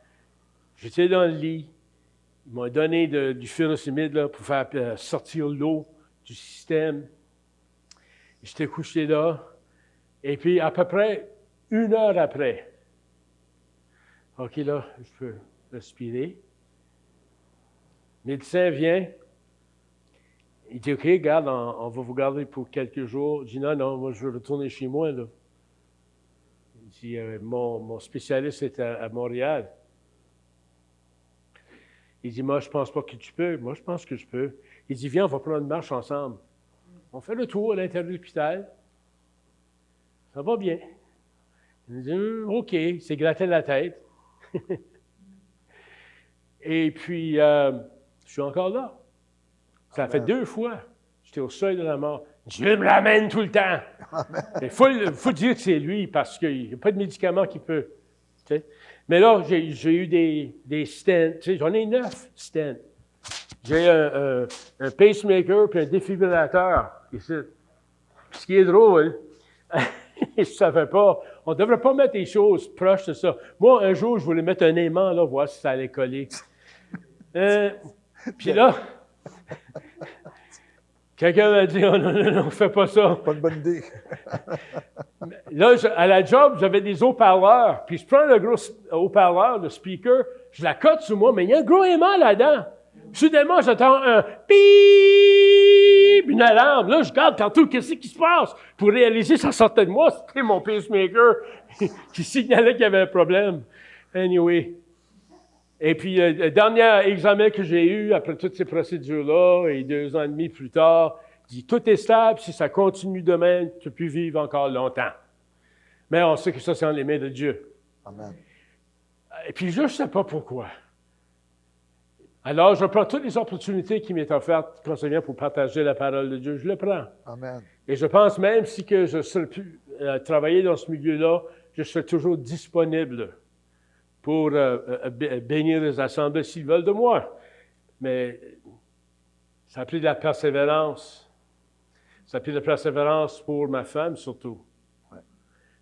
J'étais dans le lit. Ils m'ont donné du furosemide là, pour faire sortir l'eau du système. J'étais couché là. Et puis, à peu près 1 heure après, OK, là, je peux respirer. Le médecin vient. Il dit, OK, regarde, on va vous garder pour quelques jours. Je dis, non, moi, je veux retourner chez moi, là. Il dit, mon spécialiste est à Montréal. Il dit, moi, je pense pas que tu peux. Moi, je pense que je peux. Il dit, viens, on va prendre une marche ensemble. On fait le tour à l'intérieur de l'hôpital. Ça va bien. Il dit, OK, il s'est gratté la tête. Et puis, je suis encore là. Ça a fait 2 fois. J'étais au seuil de la mort. Dieu me l'amène tout le temps. Il faut dire que c'est lui parce qu'il n'y a pas de médicament qui peut. Tu sais. Mais là, j'ai eu des stents. Tu sais, j'en ai 9 stents. J'ai un pacemaker puis un défibrillateur ici. Puis ce qui est drôle, je ne savais pas, on ne devrait pas mettre des choses proches de ça. Moi, un jour, je voulais mettre un aimant, là, voir si ça allait coller. Puis là, quelqu'un m'a dit, oh, non, fais pas ça. Pas de bonne idée. Là, à la job, j'avais des haut-parleurs. Puis je prends le gros haut-parleur, le speaker, je la cote sur moi, mais il y a un gros aimant là-dedans. Soudainement, j'entends un pip, une alarme. Là, je regarde partout, qu'est-ce qui se passe? Pour réaliser, ça sortait de moi, c'était mon pacemaker qui signalait qu'il y avait un problème. Anyway. Et puis, le dernier examen que j'ai eu, après toutes ces procédures-là, et 2 ans et demi plus tard, dit, tout est stable, si ça continue demain, tu peux vivre encore longtemps. Mais on sait que ça, c'est dans les mains de Dieu. Amen. Et puis, je ne sais pas pourquoi. Alors, je prends toutes les opportunités qui m'est offertes quand ça vient pour partager la parole de Dieu. Je le prends. Amen. Et je pense même si que je serais pu travailler dans ce milieu-là, je serais toujours disponible pour bénir les assemblées s'ils veulent de moi. Mais ça a pris de la persévérance. Ça a pris de la persévérance pour ma femme surtout. Ouais.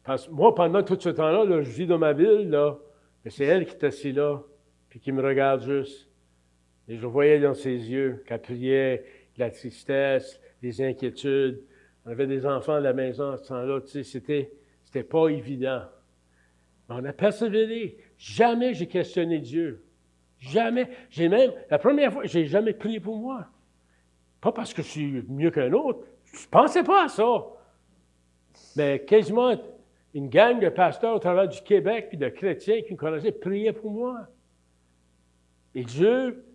Parce que moi, pendant tout ce temps-là, là, je vis dans ma ville, là, et c'est elle qui est assise là, puis qui me regarde juste. Et je voyais dans ses yeux qu'elle priait, la tristesse, les inquiétudes. On avait des enfants à la maison à ce temps-là, tu sais, c'était pas évident. Mais on a persévéré. Jamais j'ai questionné Dieu. Jamais. La première fois, j'ai jamais prié pour moi. Pas parce que je suis mieux qu'un autre. Je ne pensais pas à ça. Mais quasiment une gang de pasteurs au travers du Québec puis de chrétiens qui me connaissaient priaient pour moi. Et Dieu,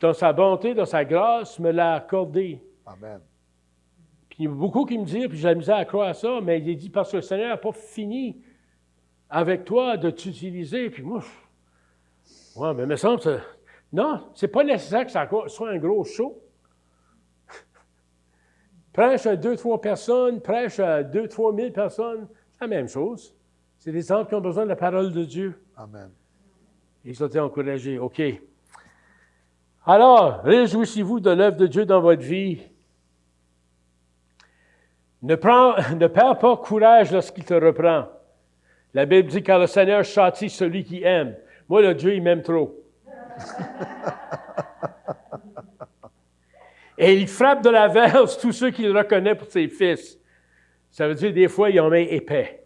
dans sa bonté, dans sa grâce, me l'a accordé. Amen. Puis il y a beaucoup qui me disent, puis j'ai la misère à croire à ça, mais il dit parce que le Seigneur n'a pas fini avec toi de t'utiliser. Puis moi, ouais, mais il me semble que non, c'est pas nécessaire que ça soit un gros show. Prêche à 2-3 personnes, prêche à 2-3 000 personnes, c'est la même chose. C'est des hommes qui ont besoin de la parole de Dieu. Amen. Ils ont été encouragés. OK. Alors, réjouissez-vous de l'œuvre de Dieu dans votre vie. Ne perds pas courage lorsqu'il te reprend. La Bible dit, car le Seigneur châtie celui qui aime. Moi, le Dieu, il m'aime trop. Et il frappe de la verge tous ceux qu'il reconnaît pour ses fils. Ça veut dire, des fois, il en met épais.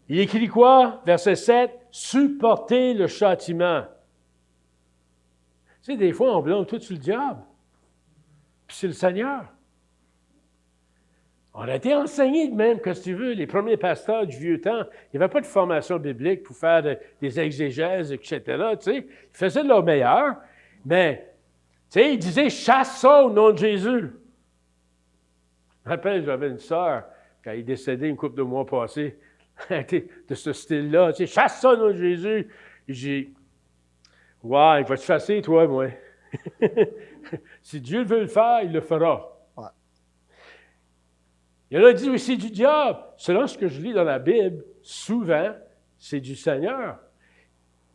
Il écrit quoi? Verset 7, « Supportez le châtiment. » Tu sais, des fois, on blâme tout sur le diable. Puis c'est le Seigneur. On a été enseigné de même, que si tu veux, les premiers pasteurs du vieux temps, il n'y avait pas de formation biblique pour faire des exégèses, etc. Tu sais, ils faisaient de leur meilleur, mais tu sais, ils disaient « chasse ça au nom de Jésus ». Je me rappelle, j'avais une sœur, quand elle est décédée une couple de mois passés, de ce style-là, tu sais, « chasse ça au nom de Jésus ». J'ai « ouais, il va te chasser, toi, moi. » Si Dieu veut le faire, il le fera. Il y en a dit aussi du diable. Selon ce que je lis dans la Bible, souvent, c'est du Seigneur.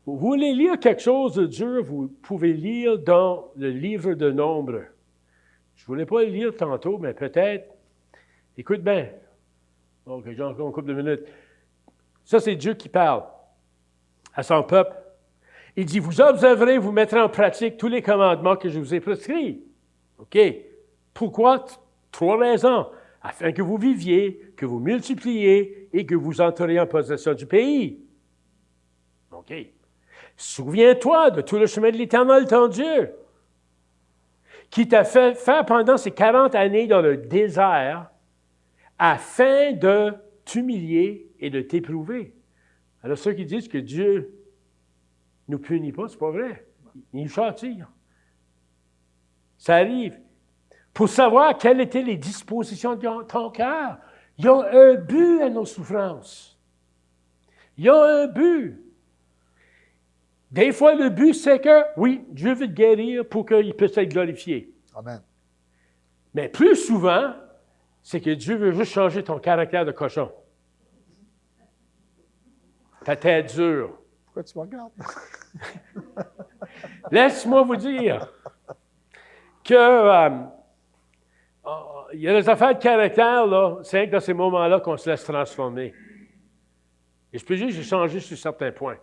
Vous voulez lire quelque chose de dur, vous pouvez lire dans le livre de Nombres. Je ne voulais pas le lire tantôt, mais peut-être. Écoute bien. Donc, j'ai encore une couple de minutes. Ça, c'est Dieu qui parle à son peuple. Il dit, vous observerez, vous mettrez en pratique tous les commandements que je vous ai prescrits. OK. Pourquoi? 3 raisons. Afin que vous viviez, que vous multipliez et que vous entreriez en possession du pays. OK. Souviens-toi de tout le chemin de l'Éternel, ton Dieu, qui t'a fait faire pendant ces 40 années dans le désert, afin de t'humilier et de t'éprouver. Alors, ceux qui disent que Dieu ne nous punit pas, c'est pas vrai. Il nous châtie. Ça arrive. Pour savoir quelles étaient les dispositions de ton cœur. Il y a un but à nos souffrances. Il y a un but. Des fois, le but, c'est que, oui, Dieu veut te guérir pour qu'il puisse être glorifié. Amen. Mais plus souvent, c'est que Dieu veut juste changer ton caractère de cochon. Ta tête dure. Pourquoi tu me regardes? Laisse-moi vous dire que il y a des affaires de caractère, là, c'est dans ces moments-là qu'on se laisse transformer. Et je peux dire que j'ai changé sur certains points.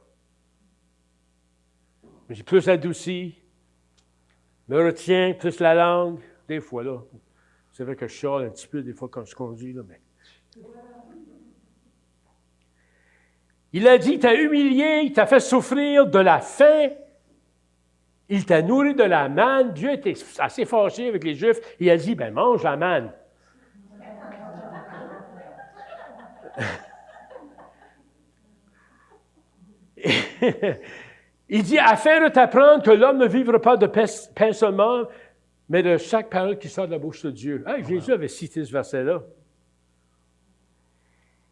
J'ai plus adouci, me retiens plus la langue, des fois, là. C'est vrai que je chiale un petit peu des fois quand je conduis, là, mais... Il a dit, il t'a humilié, il t'a fait souffrir de la faim, il t'a nourri de la manne. Dieu était assez fâché avec les Juifs. Il a dit, ben mange la manne. il dit, afin de t'apprendre que l'homme ne vivra pas de pain seulement, mais de chaque parole qui sort de la bouche de Dieu. Ah, Jésus avait cité ce verset-là.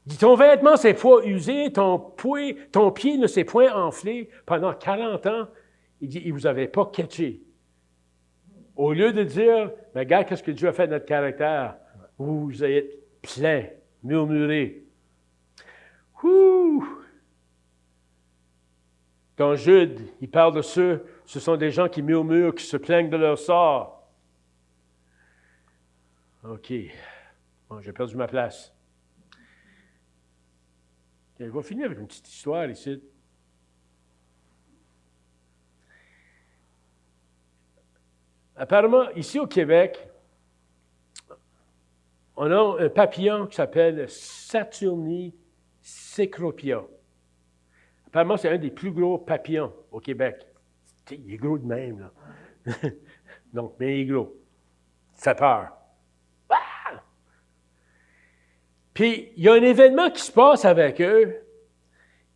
Il dit, ton vêtement s'est point usé, ton pied ne s'est point enflé pendant 40 ans. Il dit, il ne vous avait pas catché. Au lieu de dire, mais regarde, qu'est-ce que Dieu a fait de notre caractère? Vous êtes plein, murmuré. Ouh! Dans Jude, il parle de ce sont des gens qui murmurent, qui se plaignent de leur sort. OK. Bon, j'ai perdu ma place. Je vais finir avec une petite histoire ici. Apparemment, ici au Québec, on a un papillon qui s'appelle Saturni cecropia. Apparemment, c'est un des plus gros papillons au Québec. Tu sais, il est gros de même, là. Donc, mais il est gros. Ça fait peur. Ah! Puis, il y a un événement qui se passe avec eux.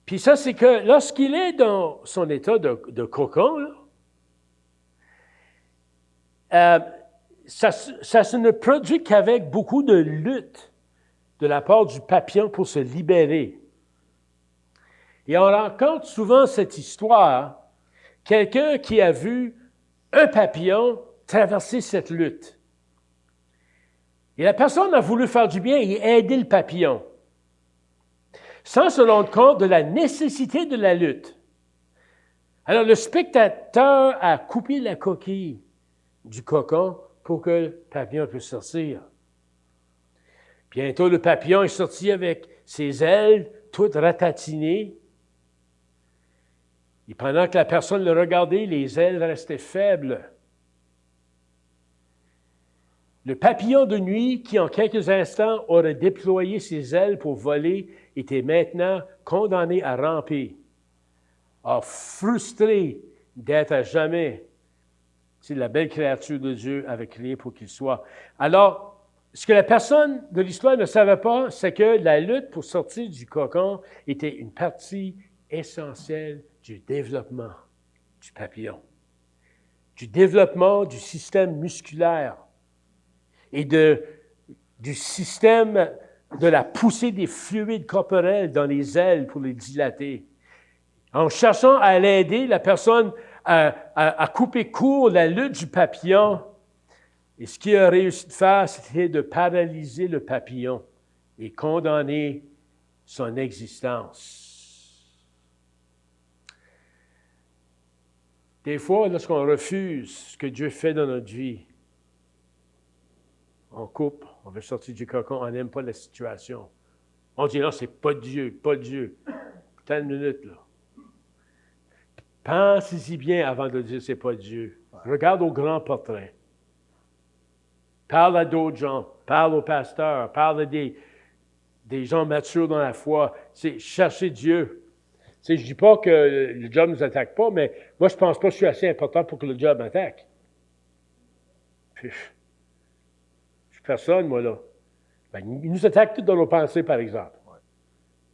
Puis ça, c'est que lorsqu'il est dans son état de cocon, là, ça se ne produit qu'avec beaucoup de lutte de la part du papillon pour se libérer. Et on rencontre souvent cette histoire, quelqu'un qui a vu un papillon traverser cette lutte. Et la personne a voulu faire du bien et aider le papillon, sans se rendre compte de la nécessité de la lutte. Alors le spectateur a coupé la coquille du cocon pour que le papillon puisse sortir. Bientôt, le papillon est sorti avec ses ailes toutes ratatinées. Et pendant que la personne le regardait, les ailes restaient faibles. Le papillon de nuit, qui en quelques instants aurait déployé ses ailes pour voler, était maintenant condamné à ramper, frustré d'être à jamais. C'est la belle créature de Dieu avait créé pour qu'il soit. Alors, ce que la personne de l'histoire ne savait pas, c'est que la lutte pour sortir du cocon était une partie essentielle du développement du papillon, du développement du système musculaire et du système de la poussée des fluides corporels dans les ailes pour les dilater. En cherchant à l'aider, la personne a coupé court la lutte du papillon. Et ce qu'il a réussi de faire, c'était de paralyser le papillon et condamner son existence. Des fois, lorsqu'on refuse ce que Dieu fait dans notre vie, on coupe, on veut sortir du cocon, on n'aime pas la situation. On dit non, c'est pas Dieu, pas Dieu. Attends une minute, là. Pensez-y bien avant de dire c'est pas Dieu. Regarde au grand portrait. Parle à d'autres gens, parle au pasteur, parle à des gens matures dans la foi. C'est chercher Dieu. Je ne dis pas que le diable ne nous attaque pas, mais moi, je ne pense pas que je suis assez important pour que le diable m'attaque. Puis, je suis personne, moi, là. Ben, il nous attaque tous dans nos pensées, par exemple.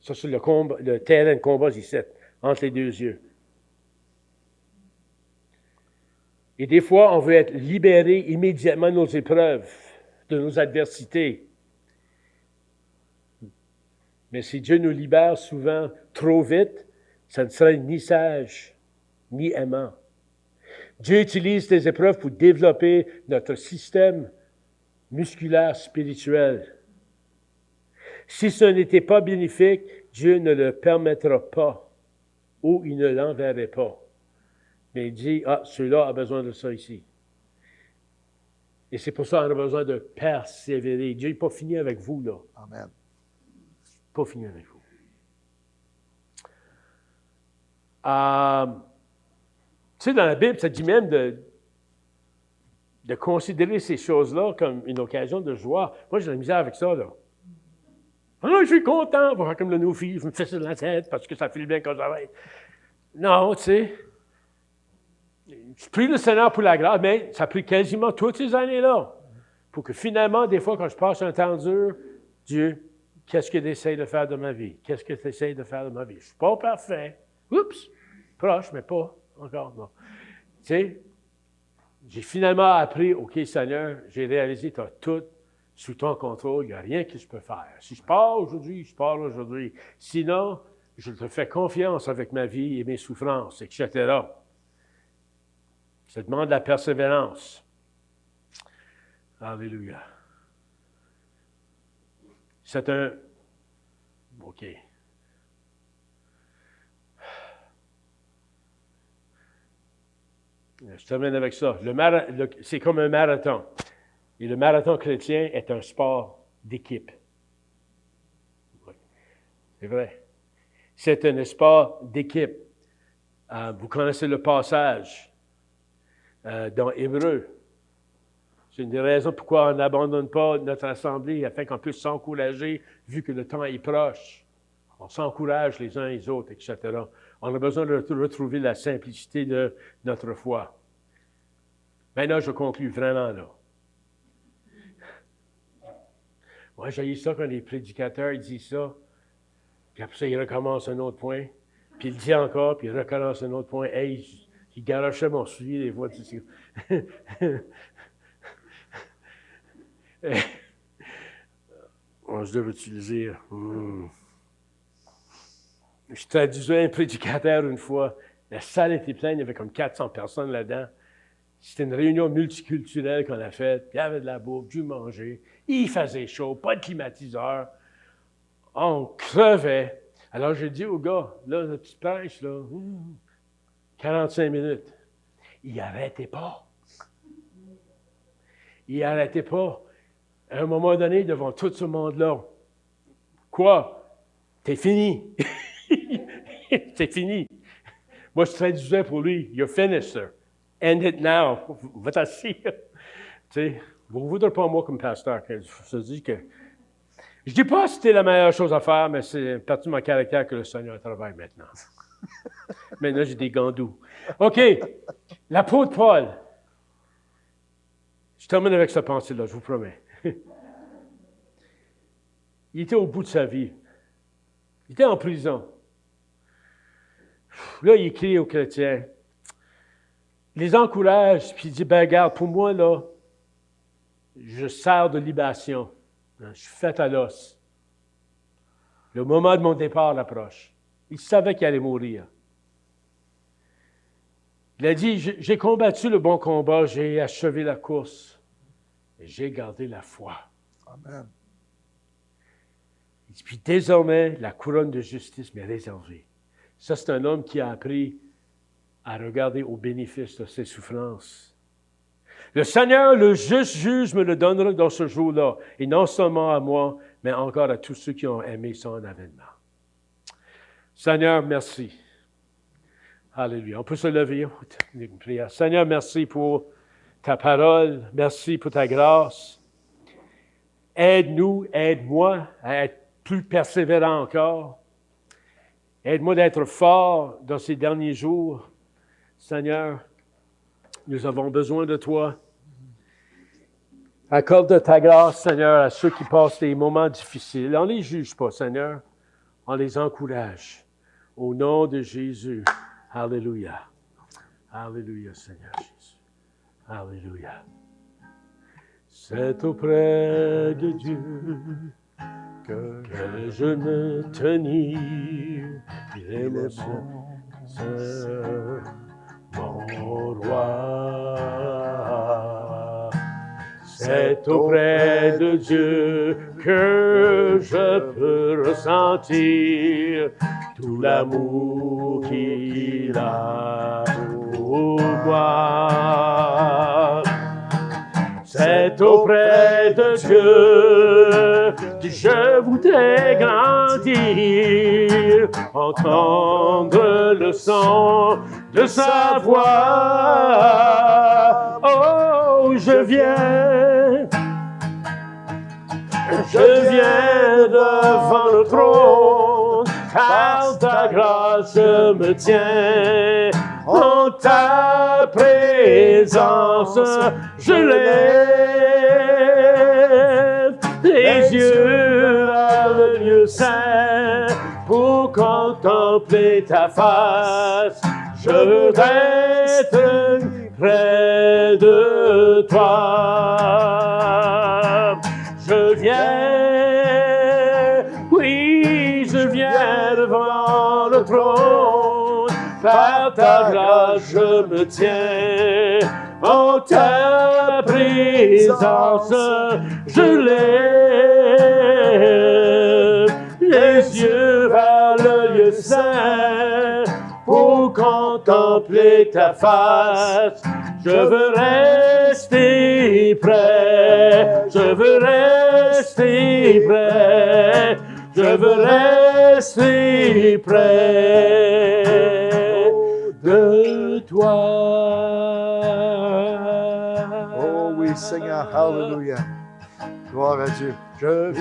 Ça, c'est le terrain de combat ici, entre les deux yeux. Et des fois, on veut être libéré immédiatement de nos épreuves, de nos adversités. Mais si Dieu nous libère souvent trop vite, ça ne serait ni sage, ni aimant. Dieu utilise les épreuves pour développer notre système musculaire spirituel. Si ce n'était pas bénéfique, Dieu ne le permettra pas ou il ne l'enverrait pas. Mais il dit, celui-là a besoin de ça ici. Et c'est pour ça qu'on a besoin de persévérer. Dieu n'est pas fini avec vous, là. Amen. Pas fini avec vous. Tu sais, dans la Bible, ça dit même de considérer ces choses-là comme une occasion de joie. Moi, j'ai de la misère avec ça, là. Je suis content, on va faire comme le no-fil, je me fais ça dans la tête parce que ça file bien quand j'arrête. Non, tu sais. Je prie le Seigneur pour la grâce, mais ça a pris quasiment toutes ces années-là pour que finalement, des fois, quand je passe un temps dur, Dieu, qu'est-ce que tu essaies de faire de ma vie? Qu'est-ce que tu essaies de faire de ma vie? Je ne suis pas parfait. Oups! Proche, mais pas encore, non. Tu sais, j'ai finalement appris, OK, Seigneur, j'ai réalisé que tu as tout sous ton contrôle, il n'y a rien que je peux faire. Si je pars aujourd'hui, je pars aujourd'hui. Sinon, je te fais confiance avec ma vie et mes souffrances, etc. Ça demande de la persévérance. Alléluia. C'est un... OK. Je termine avec ça. C'est comme un marathon. Et le marathon chrétien est un sport d'équipe. Oui. C'est vrai. C'est un sport d'équipe. Vous connaissez le passage dans Hébreu. C'est une des raisons pourquoi on n'abandonne pas notre assemblée afin qu'on puisse s'encourager vu que le temps est proche. On s'encourage les uns les autres, etc. On a besoin de retrouver la simplicité de notre foi. Maintenant, je conclue vraiment là. Moi, j'ai ça quand les prédicateurs disent ça, puis après ça, ils recommencent un autre point, puis il dit encore, puis il recommence un autre point. Hey, il garochait mon suivi des fois. Je devais utiliser. Je traduisais un prédicateur une fois. La salle était pleine, il y avait comme 400 personnes là-dedans. C'était une réunion multiculturelle qu'on a faite. Puis il y avait de la bouffe, du manger. Il faisait chaud, pas de climatiseur. On crevait. Alors j'ai dit au gars, là, le petit prêche, là, 45 minutes. Il n'arrêtait pas. Il n'arrêtait pas. À un moment donné, devant tout ce monde-là, quoi? T'es fini. C'est fini. Moi, je traduisais pour lui. You're finished, sir. End it now. Va t'asseoir. Tu sais, vous ne voudrez pas moi comme pasteur. Je dis que... Je ne dis pas que c'était la meilleure chose à faire, mais c'est partie de mon caractère que le Seigneur travaille maintenant. Maintenant, j'ai des gants doux. OK. L'apôtre Paul. Je termine avec cette pensée-là, je vous promets. Il était au bout de sa vie. Il était en prison. Là, il écrit aux chrétiens. Il les encourage, puis il dit, ben regarde, pour moi, là, je sers de libation. Je suis fait à l'os. Le moment de mon départ approche. Il savait qu'il allait mourir. Il a dit, j'ai combattu le bon combat, j'ai achevé la course, et j'ai gardé la foi. Amen. Et puis désormais, la couronne de justice m'est réservée. Ça, c'est un homme qui a appris à regarder au bénéfice de ses souffrances. Le Seigneur, le juste juge, me le donnera dans ce jour-là, et non seulement à moi, mais encore à tous ceux qui ont aimé son avènement. Seigneur, merci. Alléluia. On peut se lever. Une prière. Seigneur, merci pour ta parole. Merci pour ta grâce. Aide-nous, aide-moi à être plus persévérant encore. Aide-moi d'être fort dans ces derniers jours. Seigneur, nous avons besoin de toi. Accorde ta grâce, Seigneur, à ceux qui passent des moments difficiles. On ne les juge pas, Seigneur. On les encourage. Au nom de Jésus. Alléluia. Alléluia, Seigneur Jésus. Alléluia. C'est auprès de Dieu que je me tenir. Il est mon Seigneur, mon roi. C'est auprès de Dieu que je peux ressentir tout l'amour qu'il a pour moi. C'est auprès de Dieu que je voudrais grandir, entendre le son de sa voix. Oh, je viens devant le trône, car ta grâce me tient. En ta présence, je lève les yeux vers le lieu saint pour contempler ta face. Je veux être près de toi. Je viens, oui, je viens devant le trône. Par ta grâce, je me tiens. En ta présence, je lève les yeux vers le lieu saint pour contempler ta face. Je veux rester près, je veux rester près, je veux rester près de toi. Oh oui, Seigneur, hallelujah. Gloire à Dieu. Je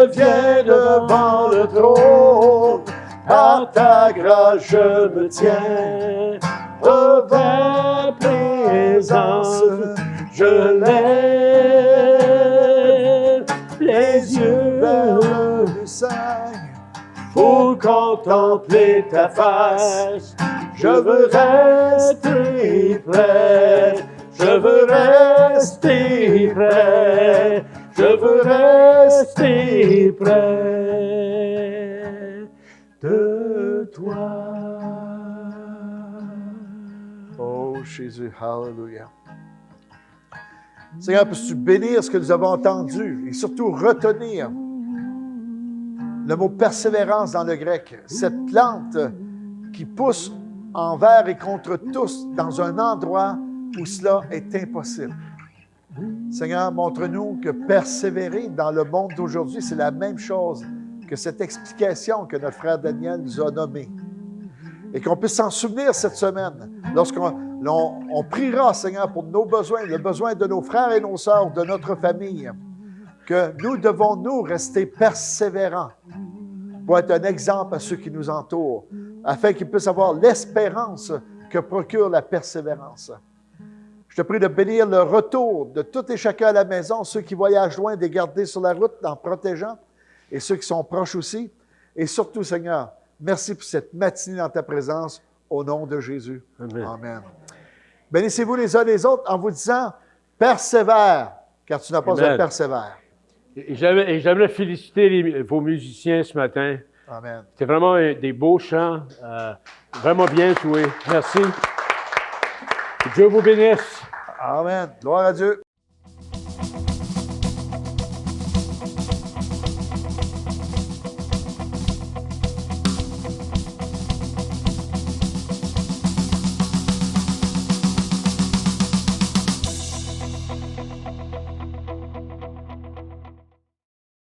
viens devant le trône, par ta grâce je me tiens, devant ta présence je lève les yeux vers le sein pour contempler ta face. Je veux rester près, je veux rester près, je veux rester près de toi. Oh Jésus, hallelujah. Seigneur, peux-tu bénir ce que nous avons entendu et surtout retenir le mot persévérance dans le grec, cette plante qui pousse envers et contre tous dans un endroit où cela est impossible. Seigneur, montre-nous que persévérer dans le monde d'aujourd'hui, c'est la même chose que cette explication que notre frère Daniel nous a nommée. Et qu'on puisse s'en souvenir cette semaine, lorsqu'on priera, Seigneur, pour nos besoins, le besoin de nos frères et nos sœurs, de notre famille, que nous devons, nous, rester persévérants pour être un exemple à ceux qui nous entourent, afin qu'ils puissent avoir l'espérance que procure la persévérance. Je te prie de bénir le retour de tout et chacun à la maison, ceux qui voyagent loin, de les garder sur la route en protégeant, et ceux qui sont proches aussi. Et surtout, Seigneur, merci pour cette matinée dans ta présence, au nom de Jésus. Amen. Amen. Bénissez-vous les uns les autres en vous disant, persévère, car tu n'as pas Amen. un persévère. Et j'aimerais féliciter vos musiciens ce matin. Amen. C'était vraiment des beaux chants, vraiment bien joué. Merci. Que Dieu vous bénisse. Amen. Gloire à Dieu.